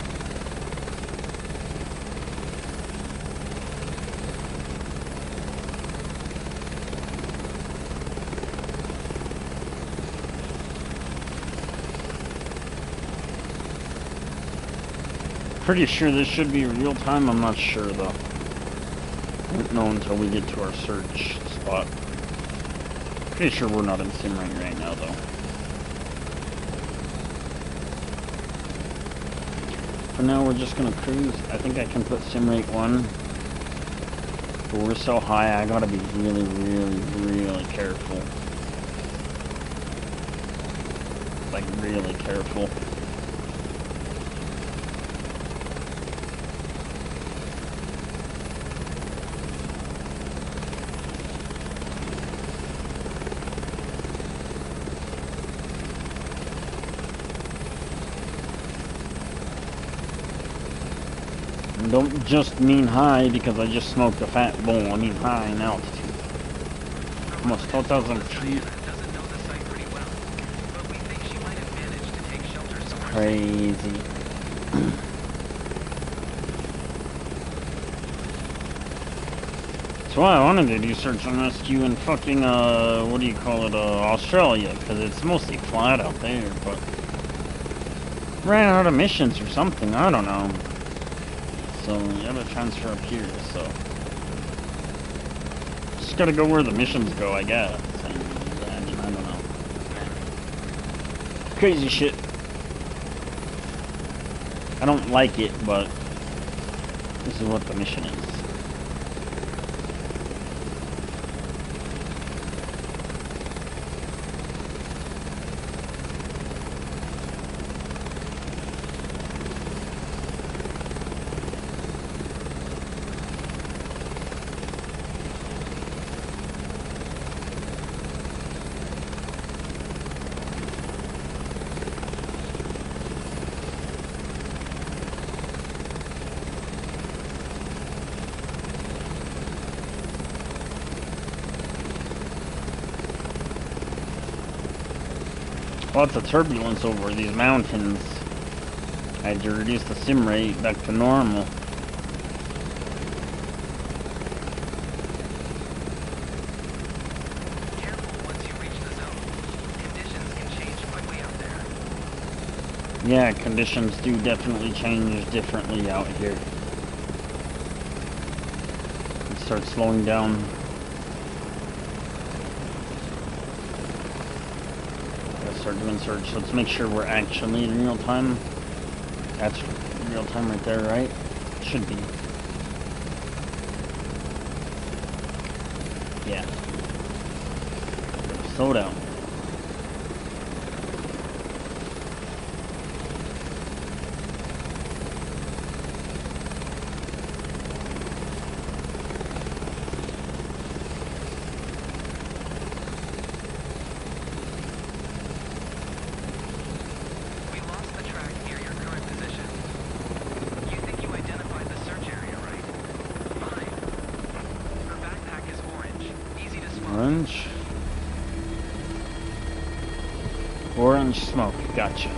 Pretty sure this should be real time, I'm not sure though. Won't know until we get to our search spot. Pretty sure we're not in sim right now though. For now we're just gonna cruise. I think I can put sim rate 1. But we're so high I gotta be really careful. Like really careful. And don't just mean high because I just smoked a fat bowl. I mean high in altitude. Almost 12,000 feet. Crazy. That's why I wanted to do search and rescue in fucking, what do you call it, Australia, because it's mostly flat out there, but ran out of missions or something, I don't know. So, you gotta transfer up here, so just gotta go where the missions go, I guess. And, yeah, I mean, I don't know. Crazy shit. I don't like it, but this is what the mission is. Lots of turbulence over these mountains. I had to reduce the sim rate back to normal. Careful once you reach the zone. Conditions can change quickly out there. Yeah, conditions do definitely change differently out here. Let's start slowing down. Start doing search. Let's make sure we're actually in real time. That's real time right there, right? Should be. Yeah. Slow down. Orange smoke, gotcha.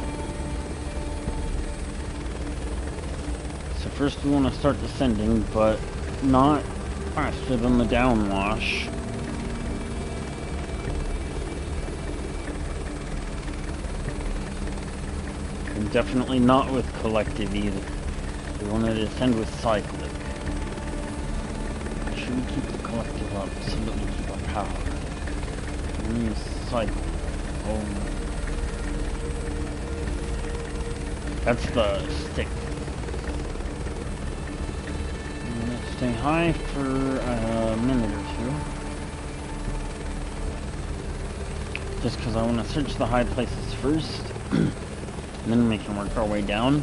So first we want to start descending, but not faster than the downwash. And definitely not with collective either. We want to descend with cyclic. Make sure we keep the collective up so that we keep our power. We need cyclic. Oh. That's the stick. I'm gonna stay high for a minute or two. Just because I want to search the high places first. And then we can work our way down.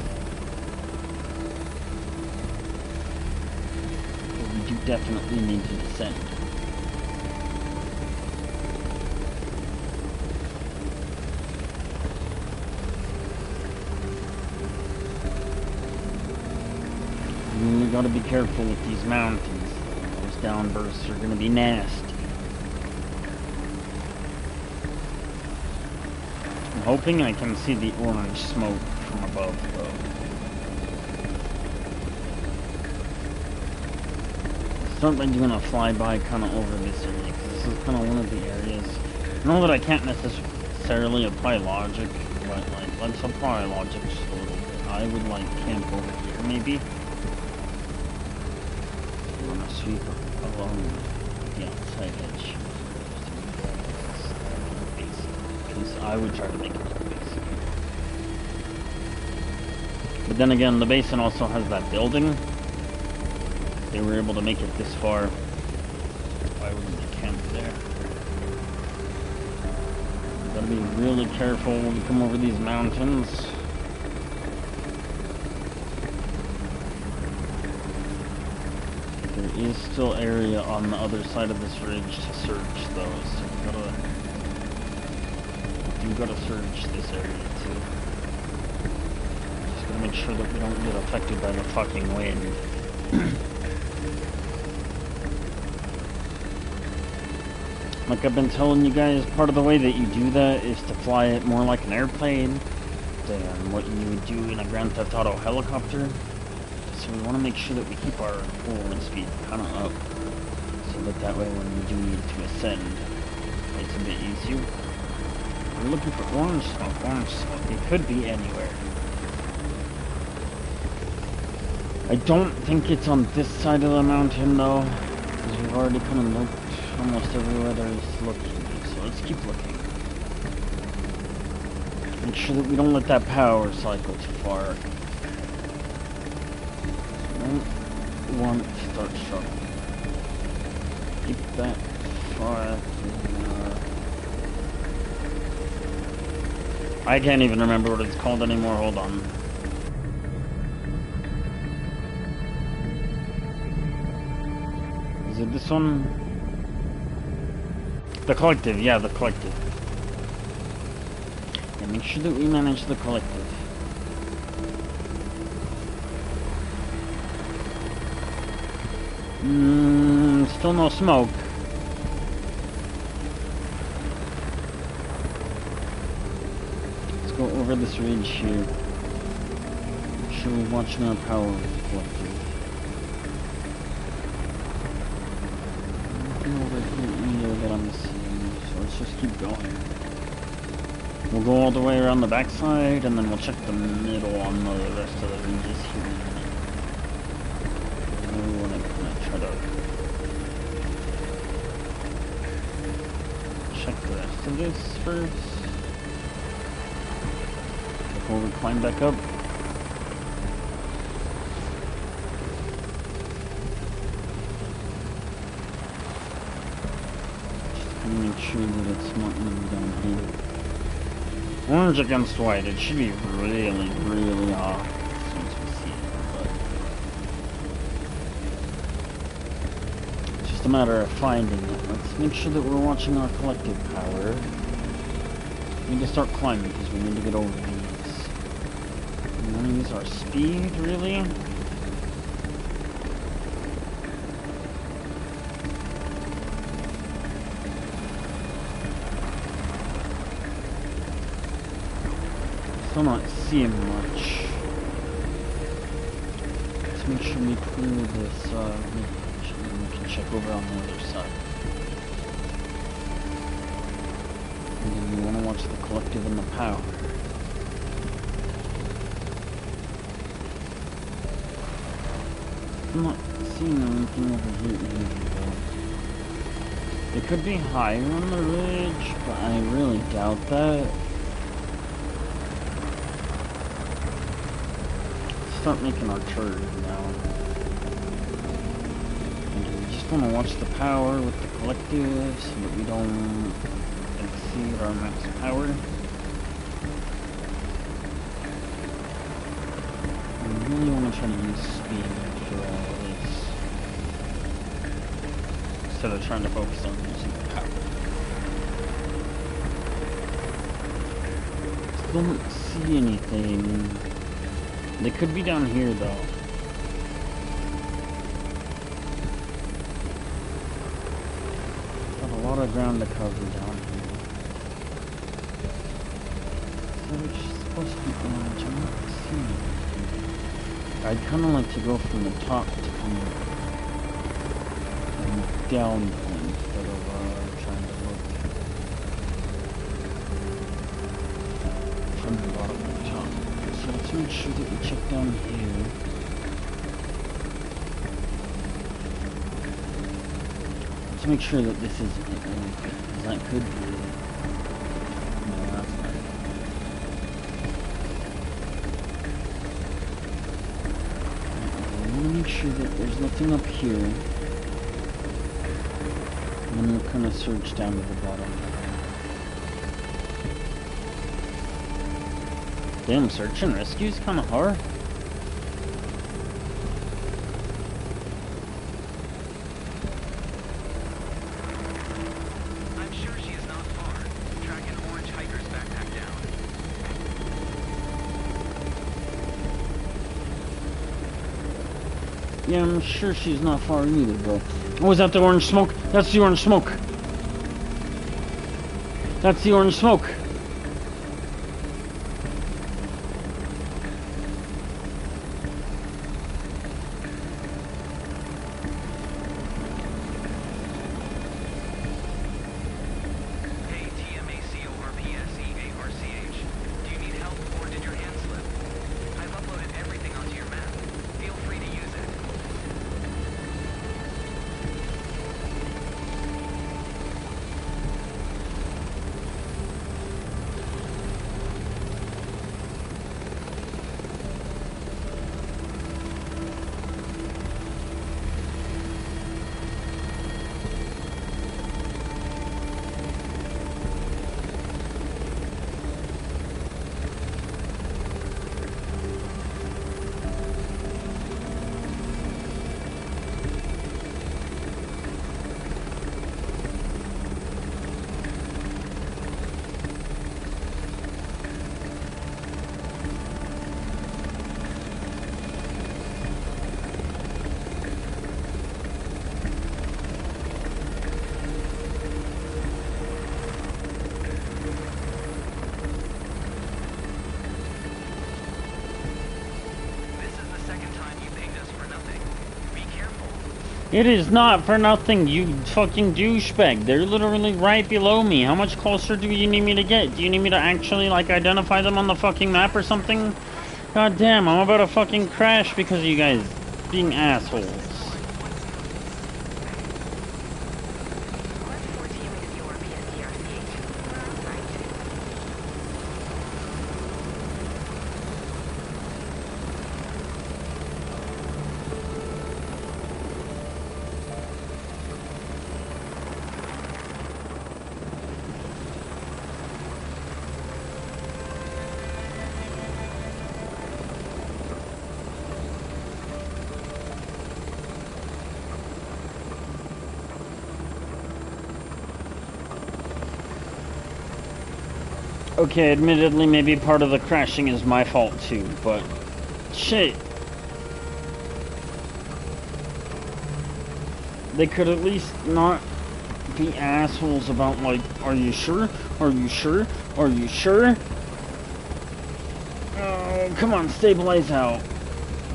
But we do definitely need to descend. gotta be careful with these mountains. Those downbursts are gonna be nasty. I'm hoping I can see the orange smoke from above, though. Start by doing a flyby kind of over this area, because this is kind of one of the areas. I know that I can't necessarily apply logic, but like, let's apply logic just a little bit. I would like camp over here, maybe. I'm gonna sweep along the outside edge. Because I would try to make it to the basin. But then again, the basin also has that building. They were able to make it this far. Why wouldn't they camp there? Gotta be really careful when we come over these mountains. There is still area on the other side of this ridge to search, though, so we gotta search this area too. Just gotta make sure that we don't get affected by the fucking wind. Like I've been telling you guys, part of the way that you do that is to fly it more like an airplane than what you would do in a Grand Theft Auto helicopter. So we want to make sure that we keep our forward speed kind of up, so that way when we do need to ascend, it's a bit easier. We're looking for orange smoke, orange smoke. It could be anywhere. I don't think it's on this side of the mountain though, because we've already kind of looked almost everywhere there is looking, so let's keep looking. Make sure that we don't let that power cycle too far. Don't want to start struggling. Keep that far. I can't even remember what it's called anymore, hold on. Is it this one? The collective, yeah, the collective. Yeah, make sure that we manage the collective. Still no smoke. Let's go over this ridge here. Make sure we're watching our power with the collective. Over here either that I'm seeing, so let's just keep going. We'll go all the way around the backside and then we'll check the middle on the rest of the ridges here. We want to try to check the rest of this first before we climb back up. Make sure that it's not moving down here. Orange against white, it should be really, really off once we see it, but it's just a matter of finding it. Let's make sure that we're watching our collective power. We need to start climbing because we need to get over these. We want to use our speed, really. Still not seeing much. Let's make sure we clear this ridge and then we can check over on the other side. And then we want to watch the collective and the power. I'm not seeing anything over here either though. It could be higher on the ridge, but I really doubt that. Start making our turn now. And we just want to watch the power with the collective so that we don't exceed our max power. We really want to try to use speed for all this instead of trying to focus on using the power. Still don't see anything. They could be down here though. of ground to cover down here. So it's supposed to be orange. I'm not seeing it. I'd kind of like to go from the top to come down one instead of trying to look from the bottom to the top. So let's make sure that we check down here. Let's make sure that this is it. Because that could be it. No, that's not it. I want to make sure that there's nothing up here. And then we'll kind of search down to the bottom. Damn, search and rescue is kind of hard. I'm sure she is not far. Track an orange hiker's backpack down. Yeah, I'm sure she's not far either, bro. Oh, is that the orange smoke? That's the orange smoke. That's the orange smoke. Hey, TMACORPSEARCH. Do you need help or did your hand slip? I've uploaded everything onto your map. Feel free to use it. It is not for nothing, you fucking douchebag. They're literally right below me. How much closer do you need me to get? Do you need me to actually, like, identify them on the fucking map or something? God damn, I'm about to fucking crash because of you guys being assholes. Okay, admittedly, maybe part of the crashing is my fault too, but shit. They could at least not be assholes about, like, are you sure? Are you sure? Are you sure? Oh, come on, stabilize out.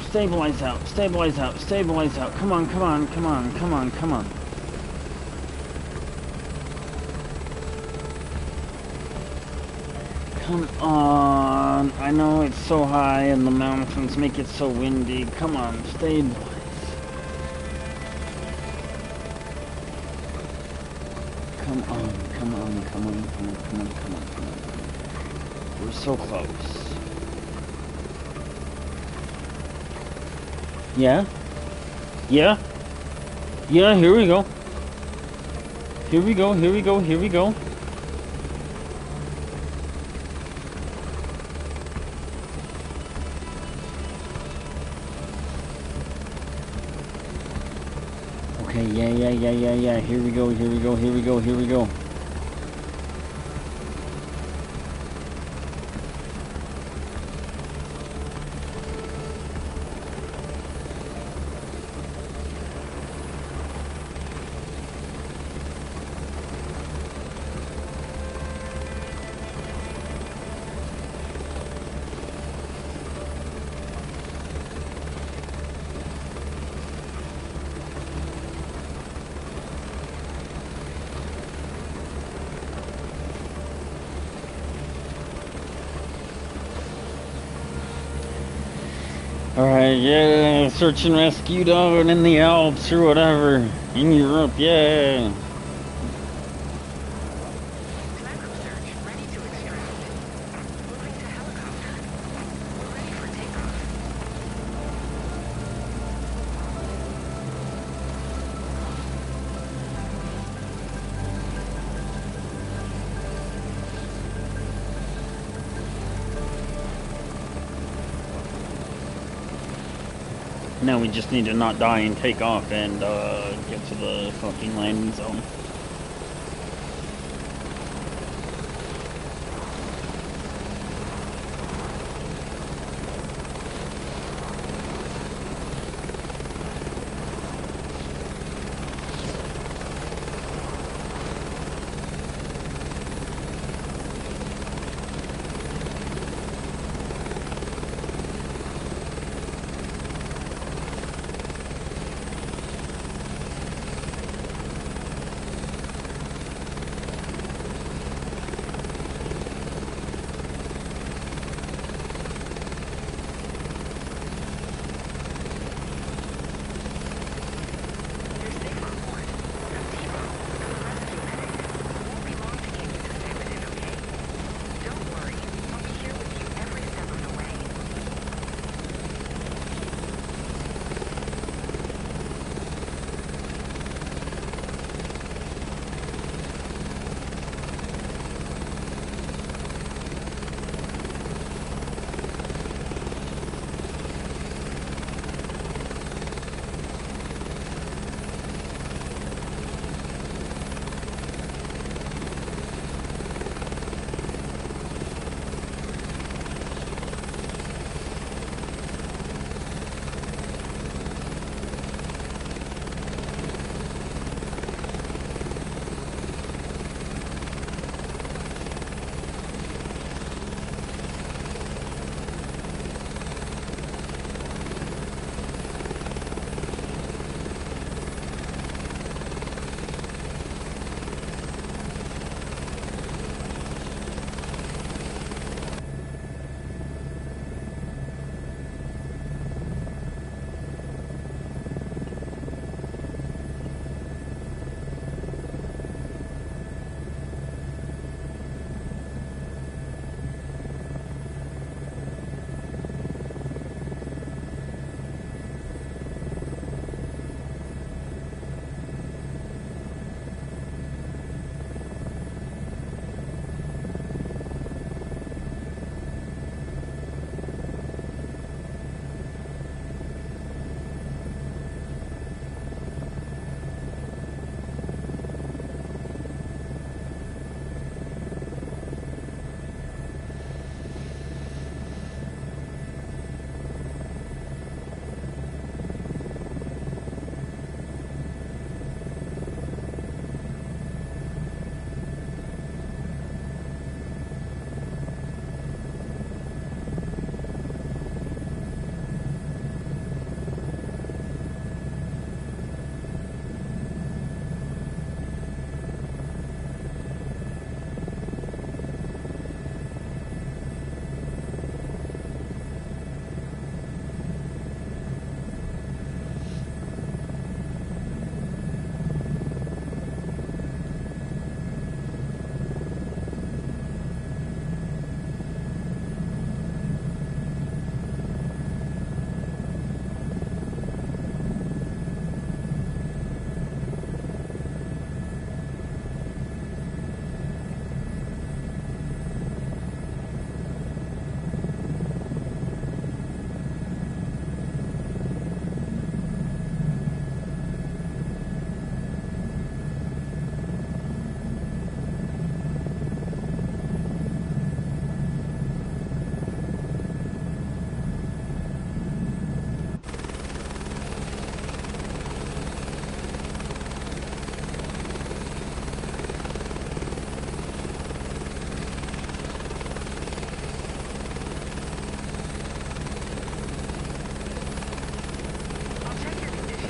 Stabilize out, stabilize out, stabilize out. Come on, come on, come on, come on, come on. Come on, I know it's so high and the mountains make it so windy. Come on, stabilize. Come on, come on, come on, come on, come on, come on, come on. We're so close. Yeah? Yeah? Yeah, here we go. Here we go, here we go, here we go. Okay, yeah. Here we go, here we go, here we go, here we go. Alright, yeah, search and rescue down in the Alps or whatever. In Europe, yeah. Backup search ready to extract. Moving to helicopter. We're ready for takeoff. Now we just need to not die and take off and get to the fucking landing zone. You're safe on board. I'm Timo. I'm a rescue medic. It won't be long to get you to Saradin, okay? Don't worry. I'll be here with you every step of the way.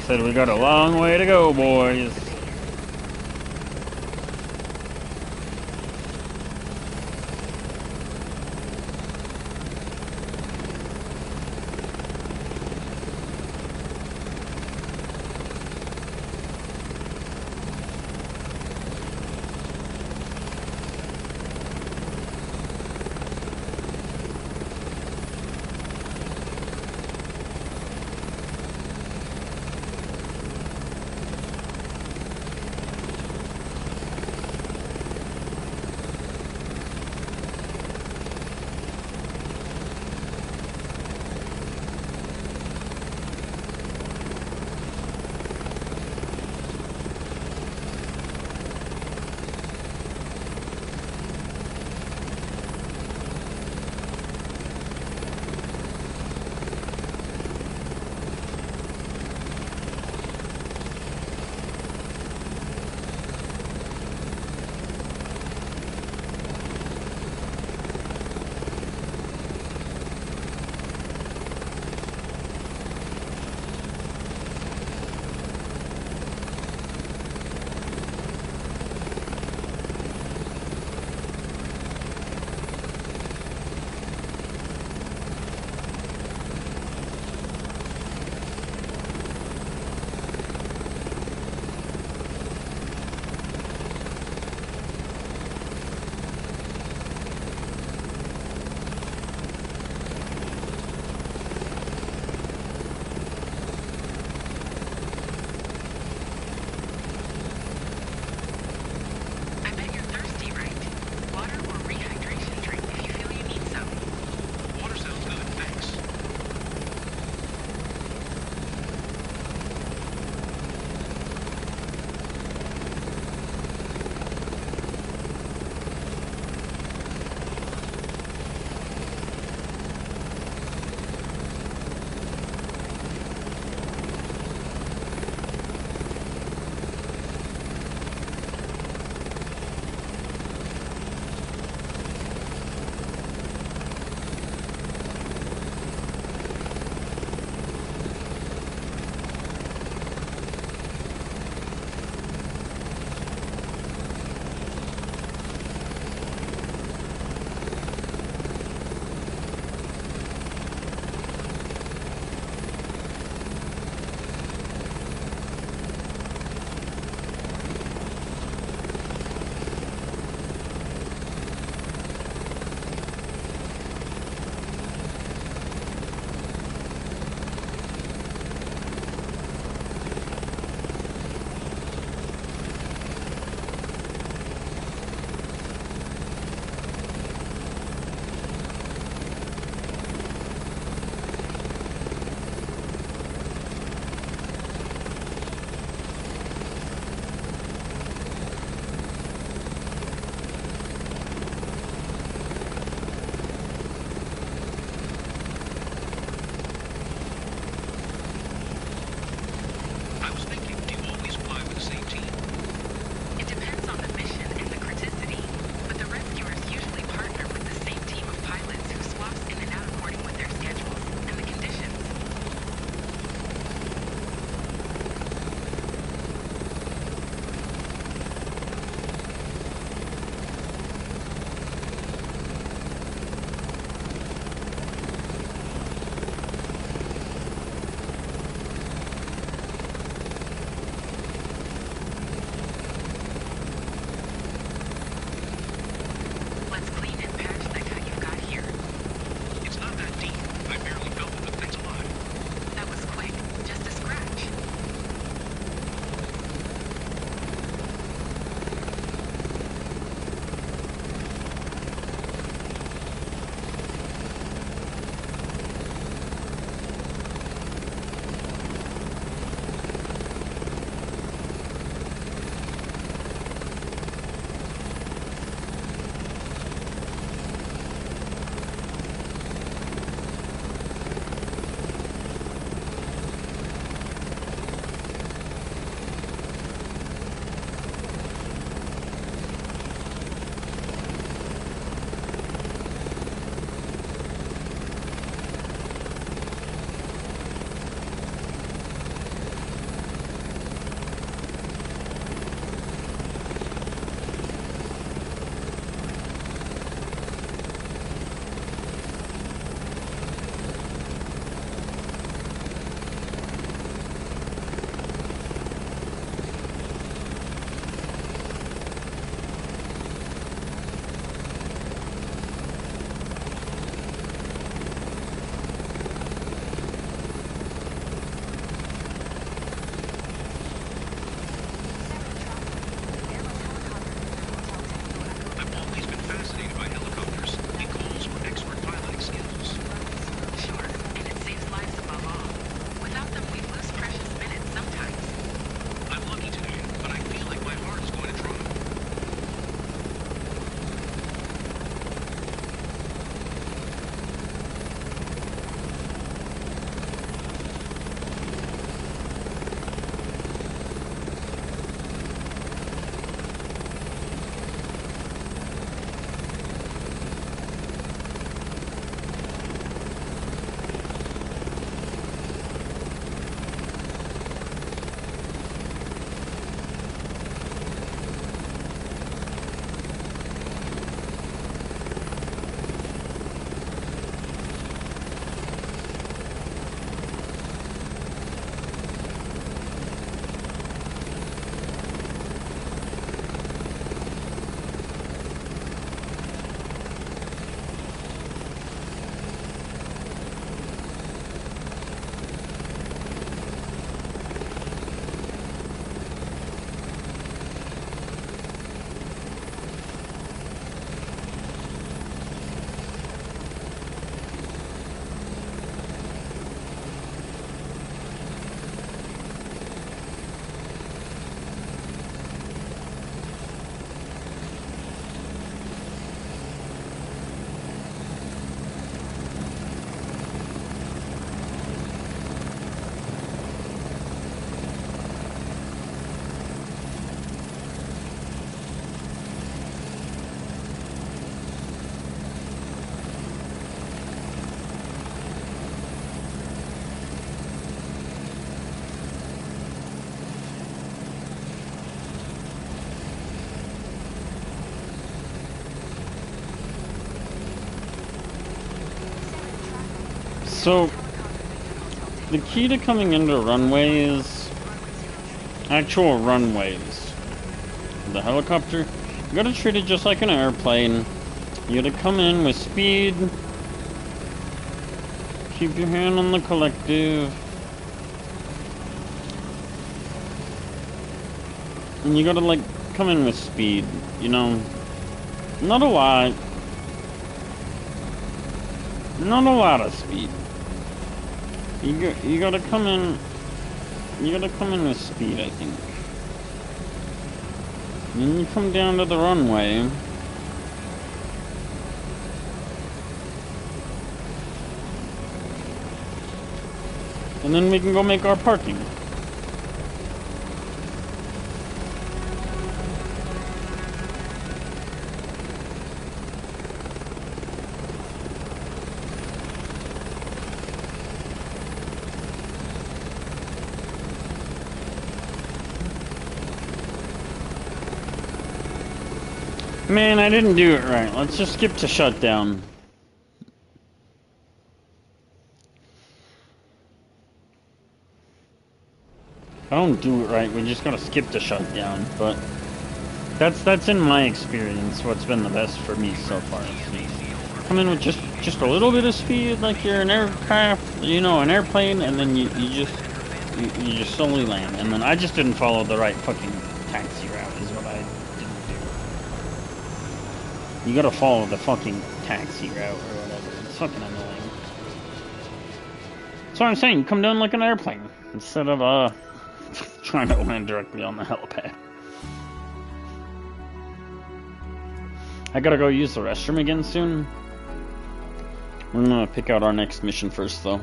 Said we got a long way to go, boys. So, the key to coming into runways, actual runways, the helicopter, you gotta treat it just like an airplane. You gotta come in with speed, keep your hand on the collective, and you gotta, like, come in with speed, you know? Not a lot. Not a lot of speed. You gotta come in. You gotta come in with speed, I think. And then you come down to the runway. And then we can go make our parking. Man, I didn't do it right. Let's just skip to shutdown. I don't do it right. We just gotta skip to shutdown. But that's in my experience what's been the best for me so far. Come in with just a little bit of speed, like you're an aircraft, you know, an airplane, and then you just slowly land. And then I just didn't follow the right fucking taxi route. Is what I. You gotta follow the fucking taxi route or whatever. It's fucking annoying. That's what I'm saying. Come down like an airplane instead of trying to land directly on the helipad. I gotta go use the restroom again soon. We're gonna pick out our next mission first, though.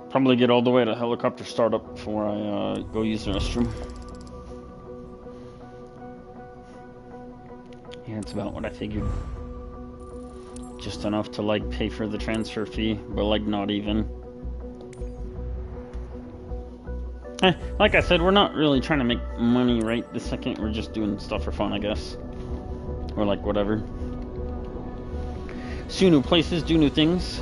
Probably get all the way to helicopter startup before I go use the restroom. Yeah, it's about what I figured. Just enough to, like, pay for the transfer fee, but, like, not even. Like I said, we're not really trying to make money right this second. We're just doing stuff for fun, I guess. Or, like, whatever. See new places, do new things.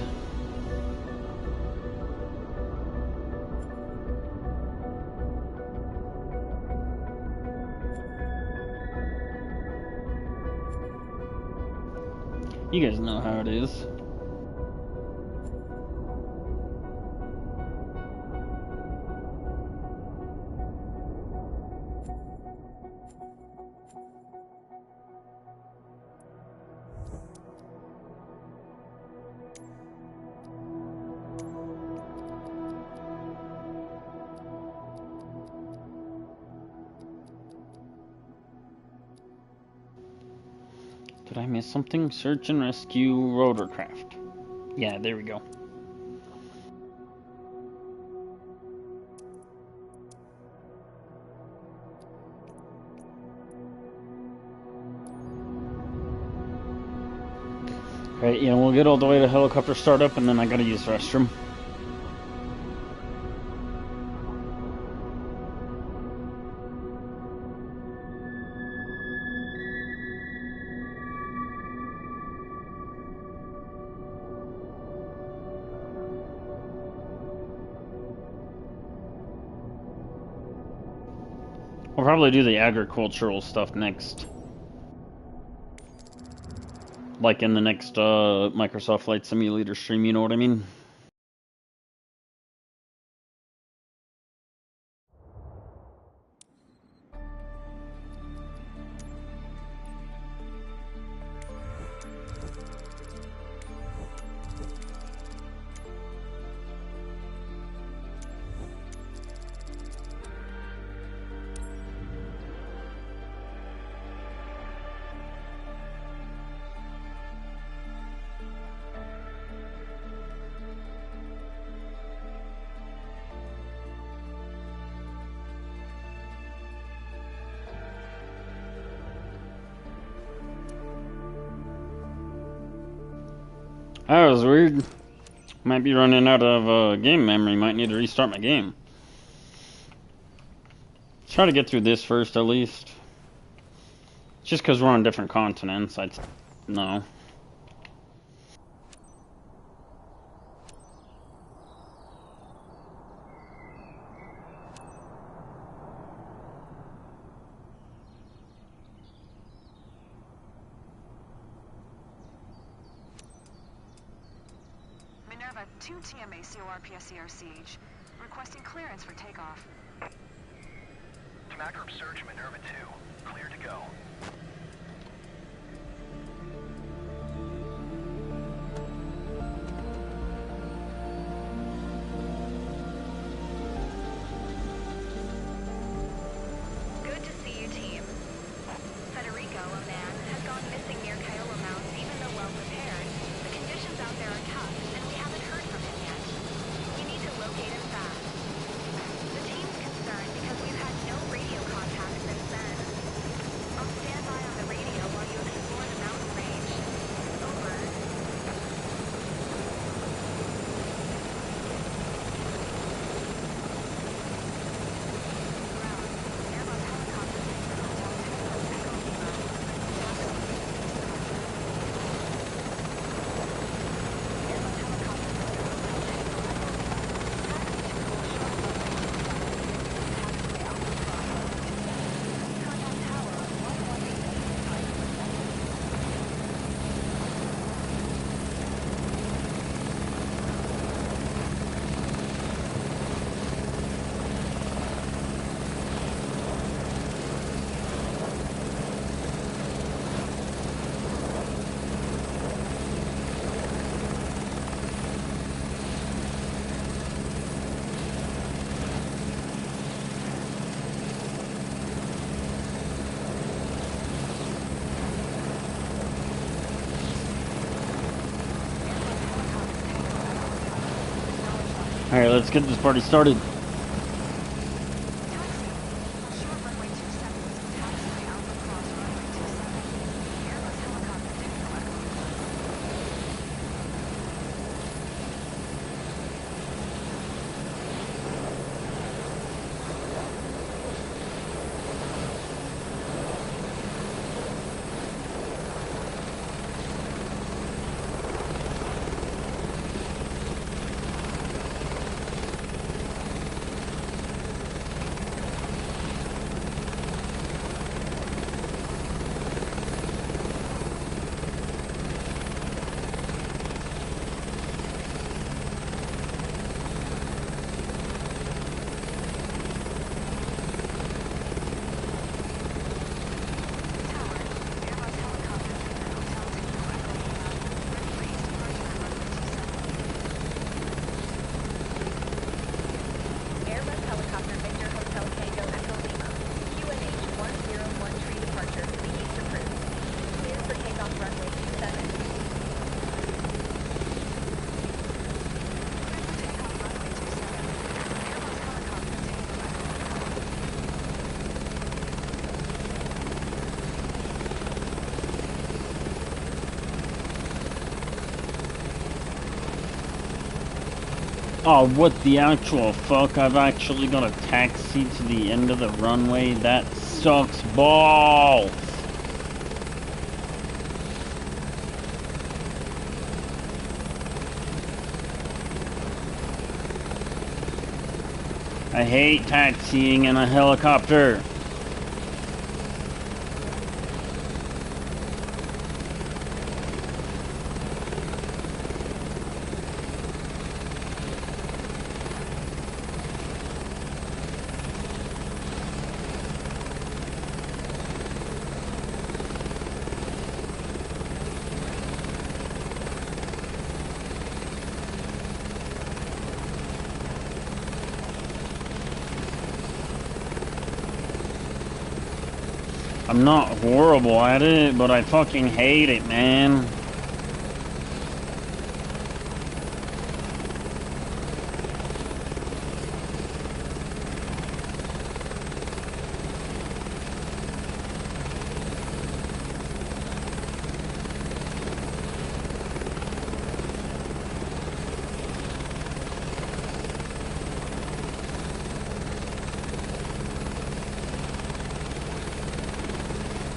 You guys know how it is. Did I miss something? Search and rescue rotorcraft. Yeah, there we go. Alright, yeah, we'll get all the way to helicopter startup, and then I gotta use the restroom. We'll probably do the agricultural stuff next. Like in the next Microsoft Flight Simulator stream, you know what I mean? That was weird. Might be running out of game memory. Might need to restart my game. Try to get through this first, at least. Just because we're on different continents, I'd no. Minerva, 2 TMA CORPSCRCH. Requesting clearance for takeoff. To macro search Minerva 2. Clear to go. Good to see you, team. Federico, a man, has gone missing near Kiowa Mountains even though well prepared. The conditions out there are tough, and we haven't heard from him yet. We need to locate him fast. The team's concerned because we've had no radio contact since then. I'll stand by on the radio while you explore the mountain range. Over. Airbus helicopter Victor Hotel Tango Echo Lima. Airbus helicopter Victor Hotel Tango Echo Lima. Taxi to full short runway 27. Taxiway Alpha Cross runway 27. Contact tower on 118.5%. Alright, let's get this party started. Taxi. Short runway 27. Taxiway Alpha Cross runway 27. Airbus helicopter Tango Echo Lima. Tower. Airbus helicopter Victor Hotel Tango Echo Lima. Ready for east departure at runway 27. Airbus helicopter Victor Hotel Tango Echo Lima. QNH 101 tree departure to the east approved. Clear for takeoff runway 27. Clear for takeoff runway 27. Airbus helicopter Tango Echo Lima. Oh, what the actual fuck? I've actually got a taxi to the end of the runway? That sucks balls! I hate taxiing in a helicopter. I'm not horrible at it, but I fucking hate it, man.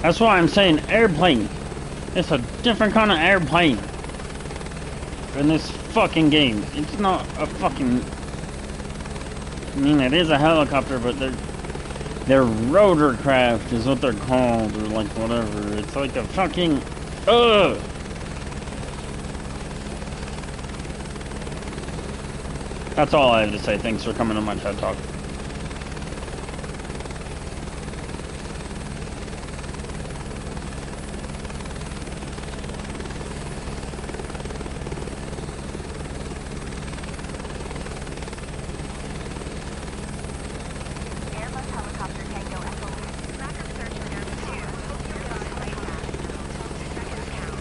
That's why I'm saying airplane. It's a different kind of airplane in this fucking game. It's not a fucking... I mean, it is a helicopter, but they're rotorcraft is what they're called, or like whatever. It's like a fucking... Ugh! That's all I have to say. Thanks for coming to my TED Talk. Airbus helicopter Tango Echo. Backup search for them too. Hope you got it right now. Seconds count.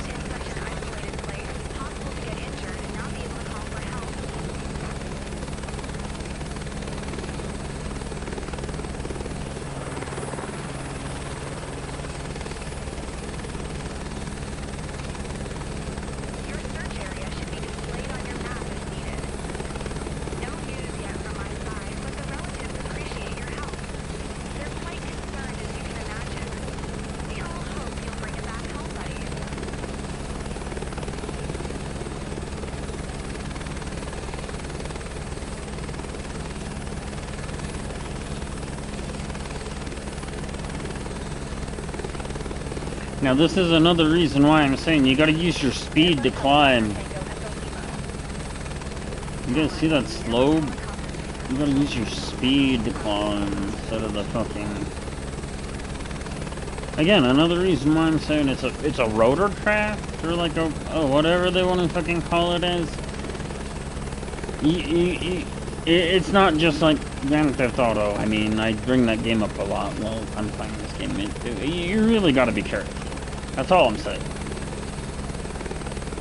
In such an isolated place, it's possible to get injured and not be able to call for help. Your search area should be displayed on your map as needed. No news yet from my side, but the relatives appreciate your help. They're quite concerned, as you can imagine. We all hope you'll bring it back home, buddies. Now this is another reason why I'm saying you gotta use your speed to climb. You guys see that slope? You gotta use your speed to climb instead of the fucking... Again, another reason why I'm saying it's a rotorcraft, or like a whatever they want to fucking call it as. It's not just like Grand Theft Auto. I mean, I bring that game up a lot while I'm playing this game. You really gotta be careful. That's all I'm saying.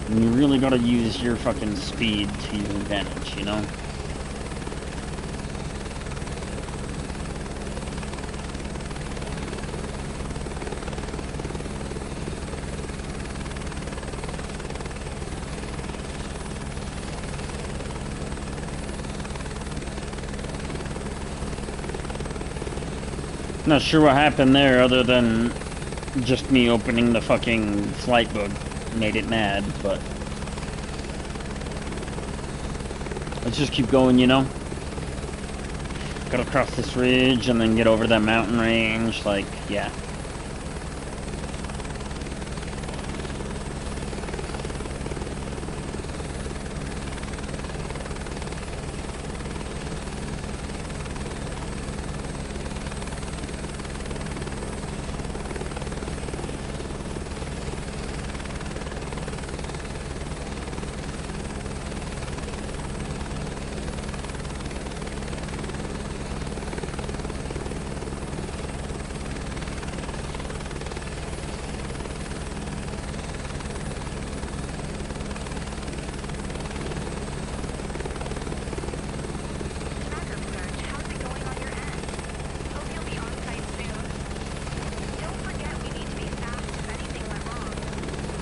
And you really gotta use your fucking speed to your advantage, you know? Not sure what happened there other than just me opening the fucking flight book made it mad, but let's just keep going, you know? Gotta cross this ridge and then get over that mountain range, like, yeah. Backup search, how's it going on your end? Hope you'll be on site soon. Don't forget we need to be fast if anything went wrong.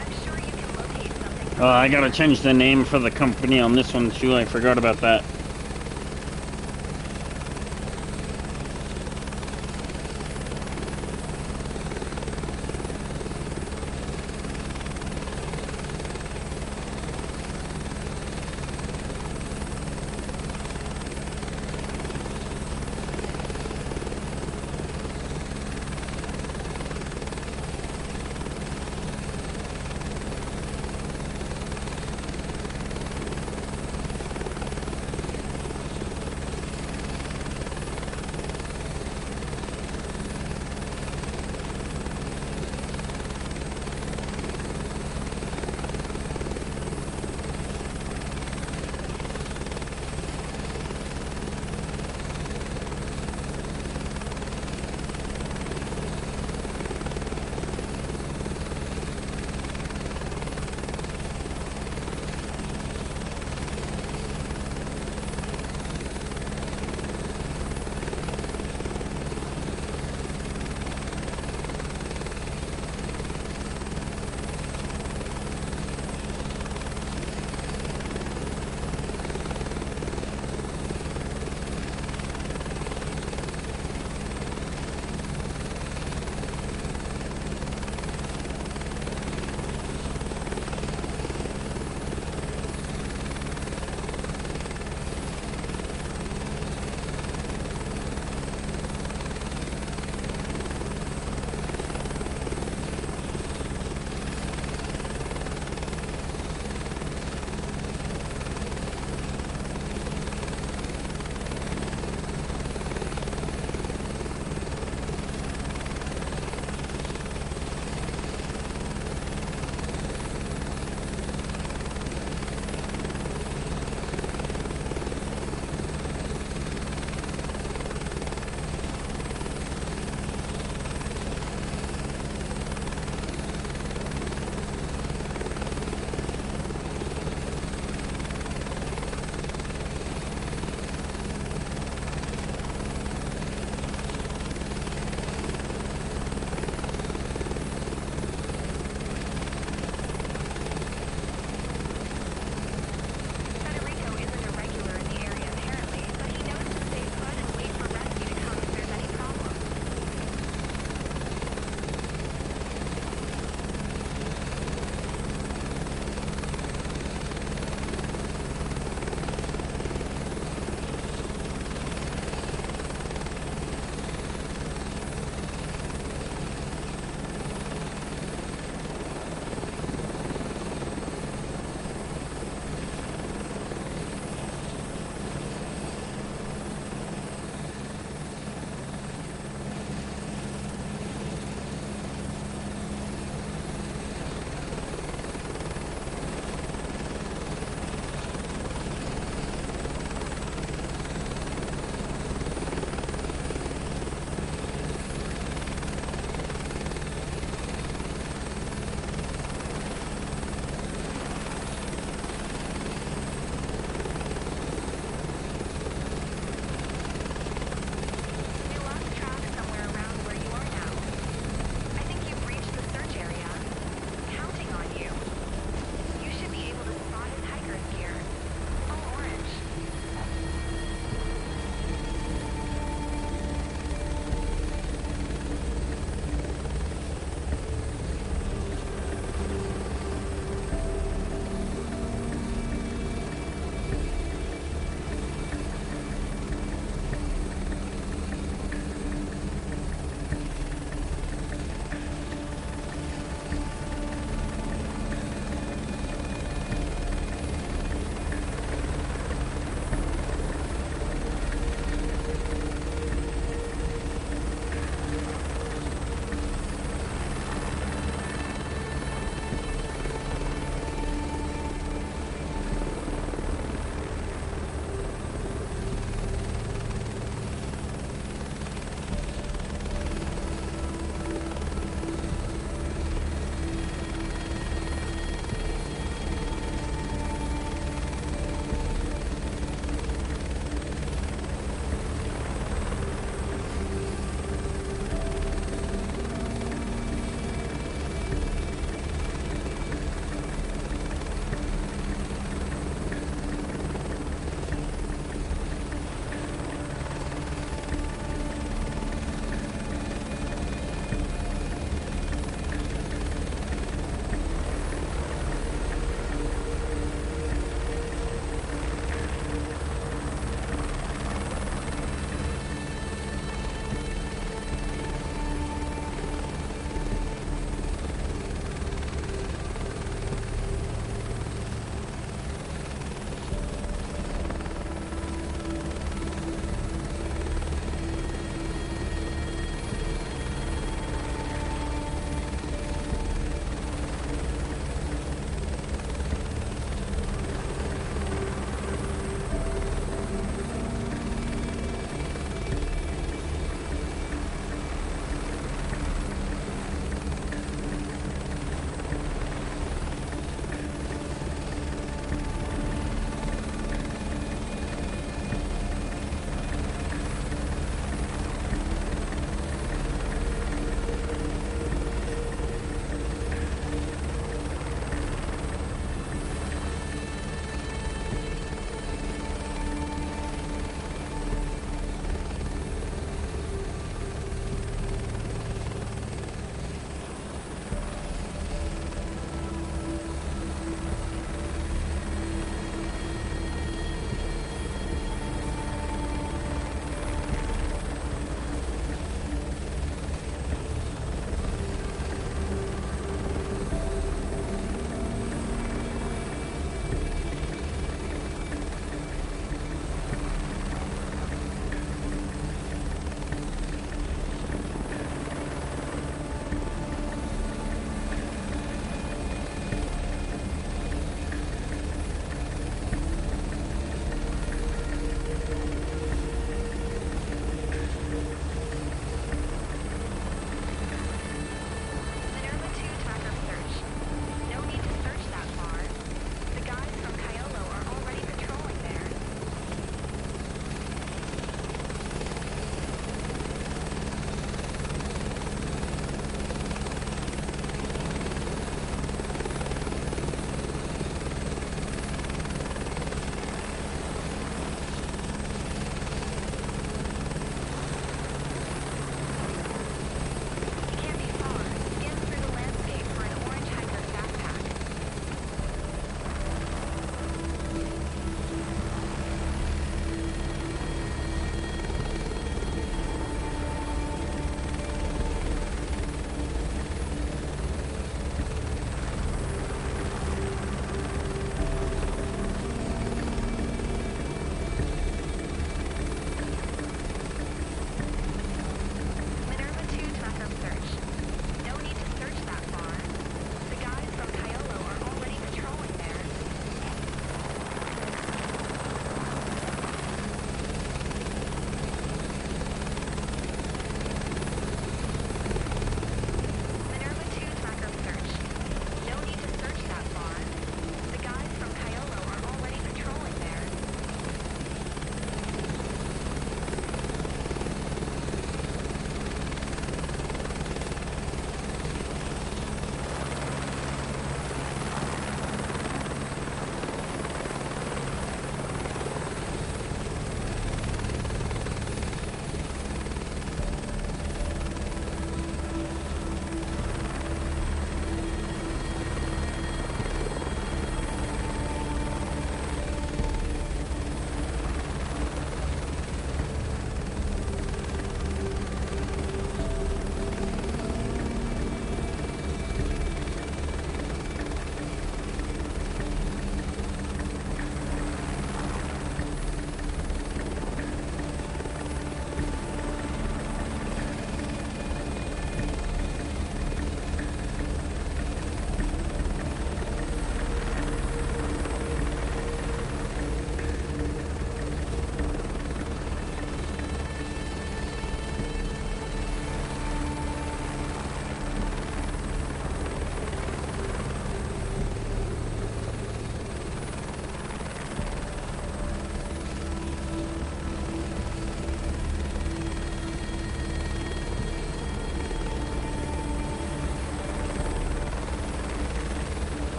I'm sure you can locate something. I gotta change the name for the company on this one too, I forgot about that.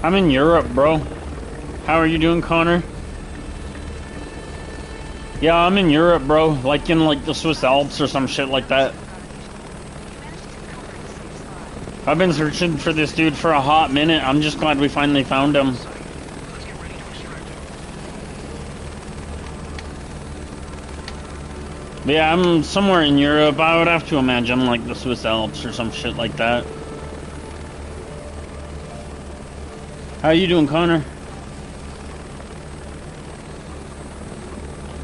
I'm in Europe, bro. How are you doing, Connor? Yeah, I'm in Europe, bro. Like in like the Swiss Alps or some shit like that. I've been searching for this dude for a hot minute. I'm just glad we finally found him. But yeah, I'm somewhere in Europe. I would have to imagine like the Swiss Alps or some shit like that. How you doing, Connor?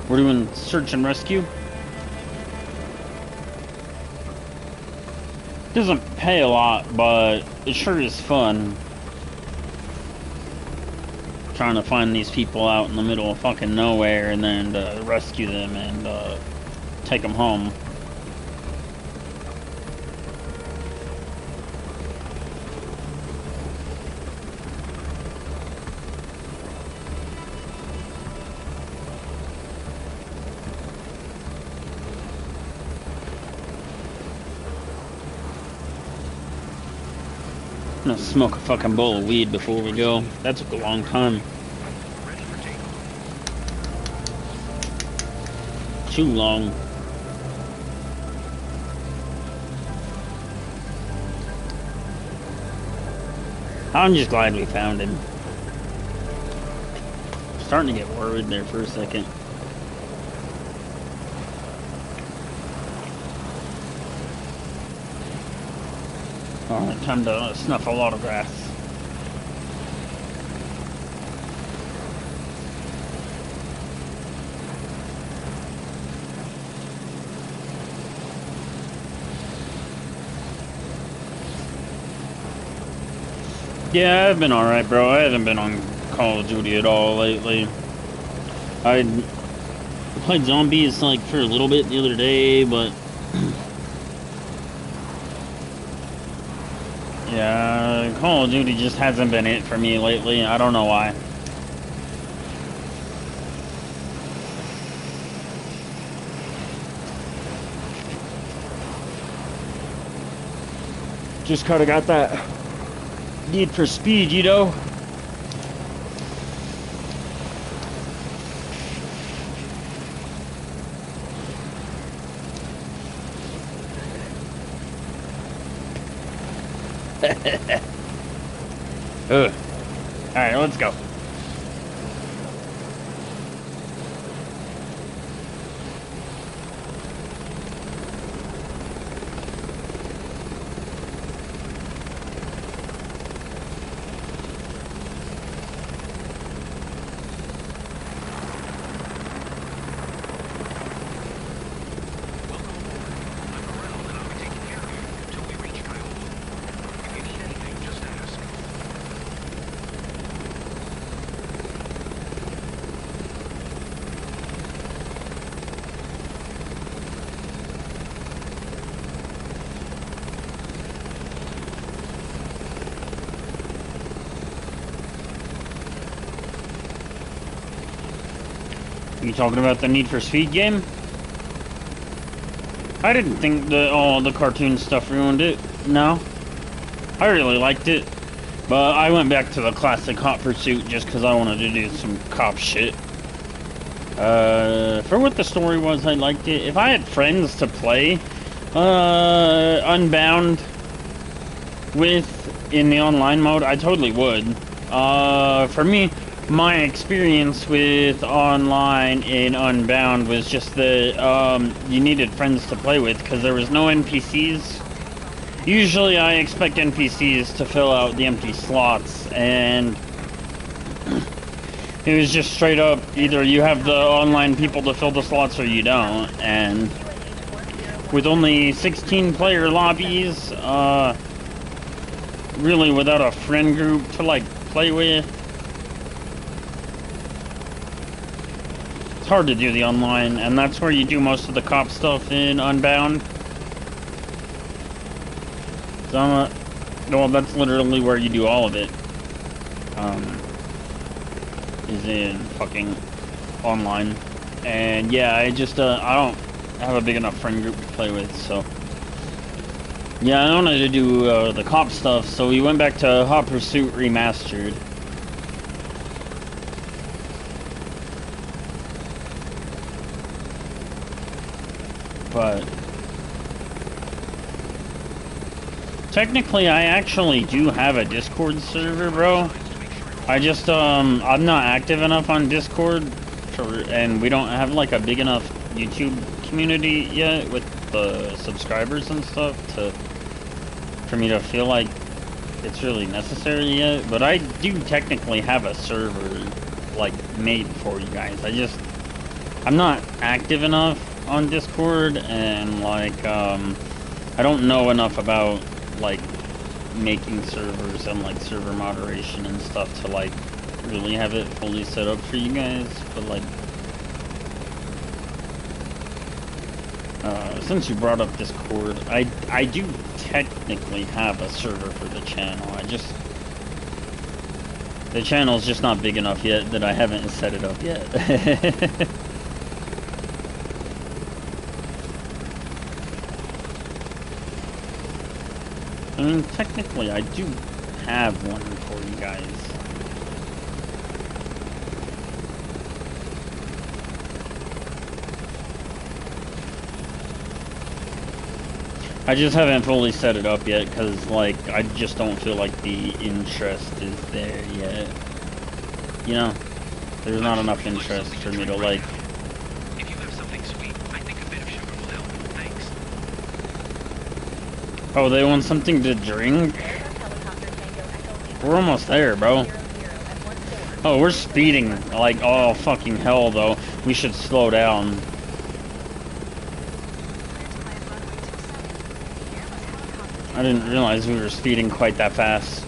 We're doing search and rescue. Doesn't pay a lot, but it sure is fun. Trying to find these people out in the middle of fucking nowhere and then rescue them and take them home. I'm gonna smoke a fucking bowl of weed before we go. That took a long time. Too long. I'm just glad we found him. Starting to get worried there for a second. Alright, time to snuff a lot of grass. Yeah, I've been alright, bro. I haven't been on Call of Duty at all lately. I played zombies like for a little bit the other day, but yeah, Call of Duty just hasn't been it for me lately. I don't know why. Just kinda got that need for speed, you know? Ugh. Alright, let's go. You talking about the Need for Speed game? I didn't think that all the cartoon stuff ruined it. No. I really liked it. But I went back to the classic Hot Pursuit just because I wanted to do some cop shit. For what the story was, I liked it. If I had friends to play Unbound with in the online mode, I totally would. For me, my experience with online in Unbound was just that you needed friends to play with because there was no NPCs. Usually I expect NPCs to fill out the empty slots, and it was just straight up either you have the online people to fill the slots or you don't. And with only 16 player lobbies, really without a friend group to like play with, it's hard to do the online, and that's where you do most of the cop stuff in Unbound. So well, that's literally where you do all of it. Is in fucking online. And yeah, I just I don't have a big enough friend group to play with, so yeah, I wanted to do the cop stuff, so we went back to Hot Pursuit Remastered. but technically I actually do have a Discord server, bro. I just I'm not active enough on Discord and we don't have like a big enough YouTube community yet with the subscribers and stuff for me to feel like it's really necessary yet. But I do technically have a server like made for you guys. I'm not active enough on Discord, and like I don't know enough about like making servers and like server moderation and stuff to like really have it fully set up for you guys. But like since you brought up Discord, I do technically have a server for the channel. The channel's just not big enough yet that I haven't set it up yet. I mean, technically, I do have one for you guys. I just haven't fully set it up yet, because, like, I just don't feel like the interest is there yet. You know? There's not enough interest for me to, like... If you have something sweet, I think a bit of sugar will help. Thanks. Oh, they want something to drink? We're almost there, bro. Oh, we're speeding. Like, oh, fucking hell, though. We should slow down. I didn't realize we were speeding quite that fast.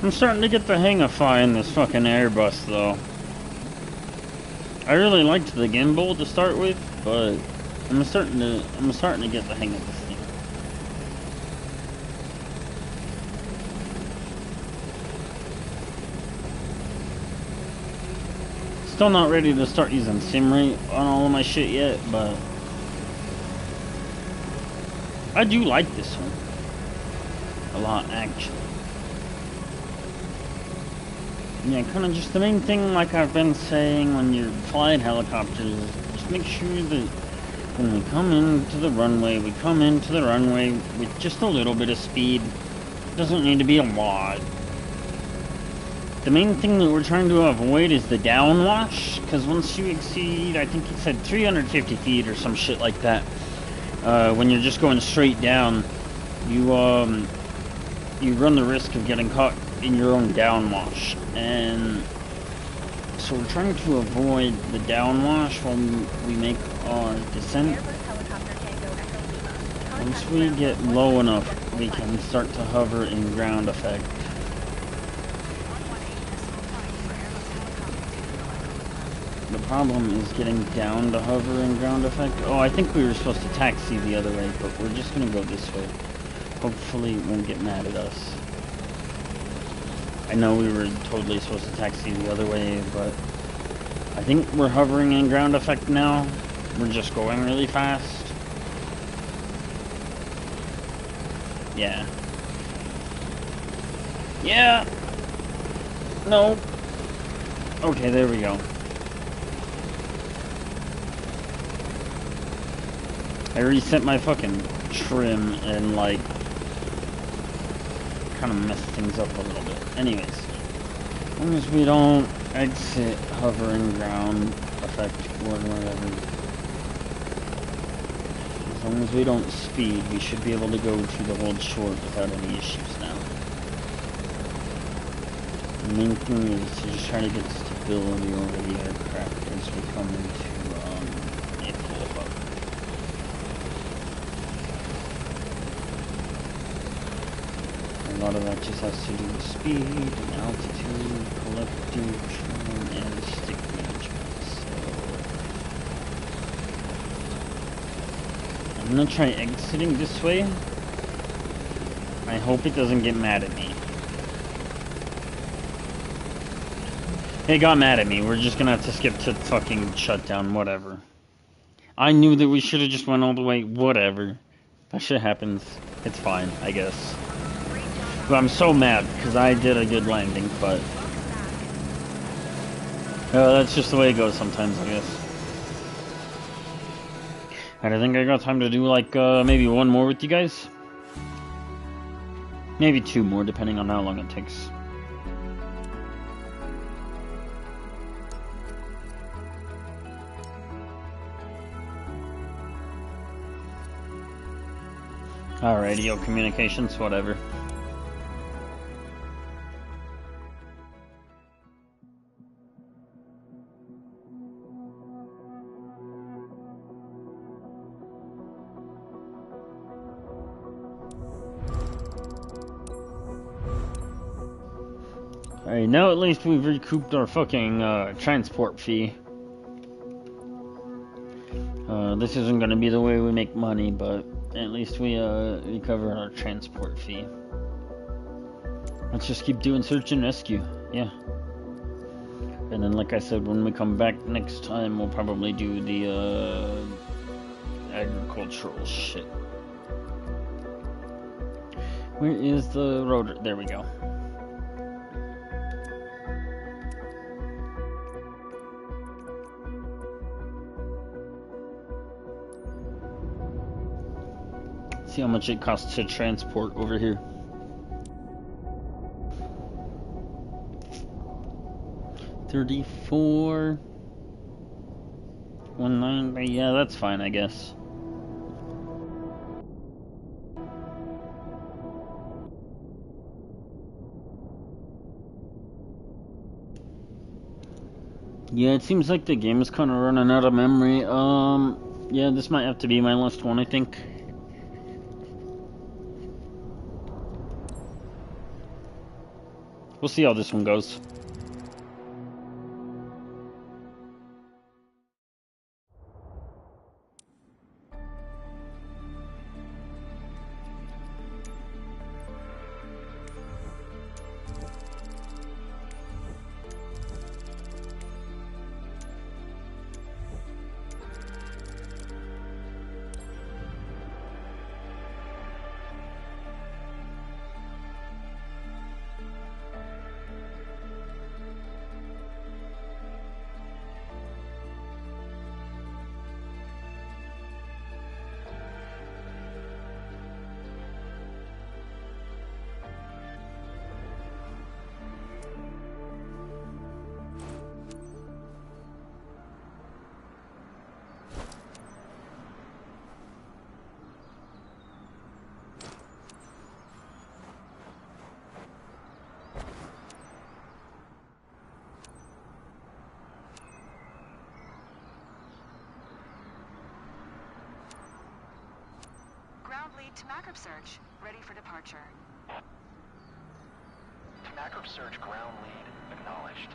I'm starting to get the hang of flying this fucking Airbus, though. I really liked the gimbal to start with, but I'm starting to get the hang of this thing. Still not ready to start using SimRate on all of my shit yet, but I do like this one a lot, actually. Yeah, kind of just the main thing, like I've been saying, when you're flying helicopters, just make sure that when we come into the runway, we come into the runway with just a little bit of speed. Doesn't need to be a lot. The main thing that we're trying to avoid is the downwash, because once you exceed, I think it said 350 feet or some shit like that, when you're just going straight down, you run the risk of getting caught in your own downwash. And so we're trying to avoid the downwash when we make our descent. Once we get low enough, we can start to hover in ground effect. The problem is getting down to hover in ground effect. Oh, I think we were supposed to taxi the other way, but we're just gonna go this way. Hopefully it won't get mad at us. I know we were totally supposed to taxi the other way, but I think we're hovering in ground effect now. We're just going really fast. Yeah. Yeah! No. Okay, there we go. I reset my fucking trim and, like, kind of messed things up a little bit. Anyways, as long as we don't exit hovering ground effect or whatever, as long as we don't speed, we should be able to go to the hold short without any issues now. The main thing is to just try to get stability over the aircraft as we come into a full hover. A lot of that just has to do with speed and altitude, collective trim, and stick management. So I'm gonna try exiting this way. I hope it doesn't get mad at me. It got mad at me. We're just gonna have to skip to fucking shutdown, whatever. I knew that we should have just went all the way, whatever. That shit happens. It's fine, I guess. But I'm so mad because I did a good landing, but that's just the way it goes sometimes, I guess. And I think I got time to do like maybe one more with you guys. Maybe two more, depending on how long it takes. Radio communications, whatever. Alright, now at least we've recouped our fucking transport fee. This isn't gonna be the way we make money, but at least we recovered our transport fee. Let's just keep doing search and rescue, yeah. And then, like I said, when we come back next time, we'll probably do the agricultural shit. Where is the rotor? There we go. See how much it costs to transport over here. $34, $190. Yeah, that's fine, I guess. Yeah, it seems like the game is kind of running out of memory. Yeah, this might have to be my last one, I think. We'll see how this one goes. Macro search, ready for departure. Macro search ground lead acknowledged.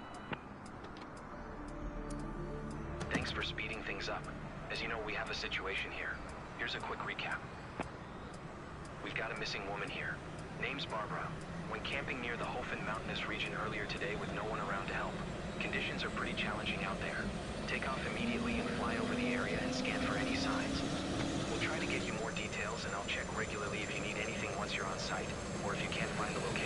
Thanks for speeding things up. As you know, we have a situation here. Here's a quick recap. We've got a missing woman here. Name's Barbara. Went camping near the Hofen mountainous region earlier today with no one around to help. Conditions are pretty challenging out there. Take off immediately and fly over the area and scan for any signs. We'll try to get you more details, and I'll check regularly if you need anything once you're on site, or if you can't find the location.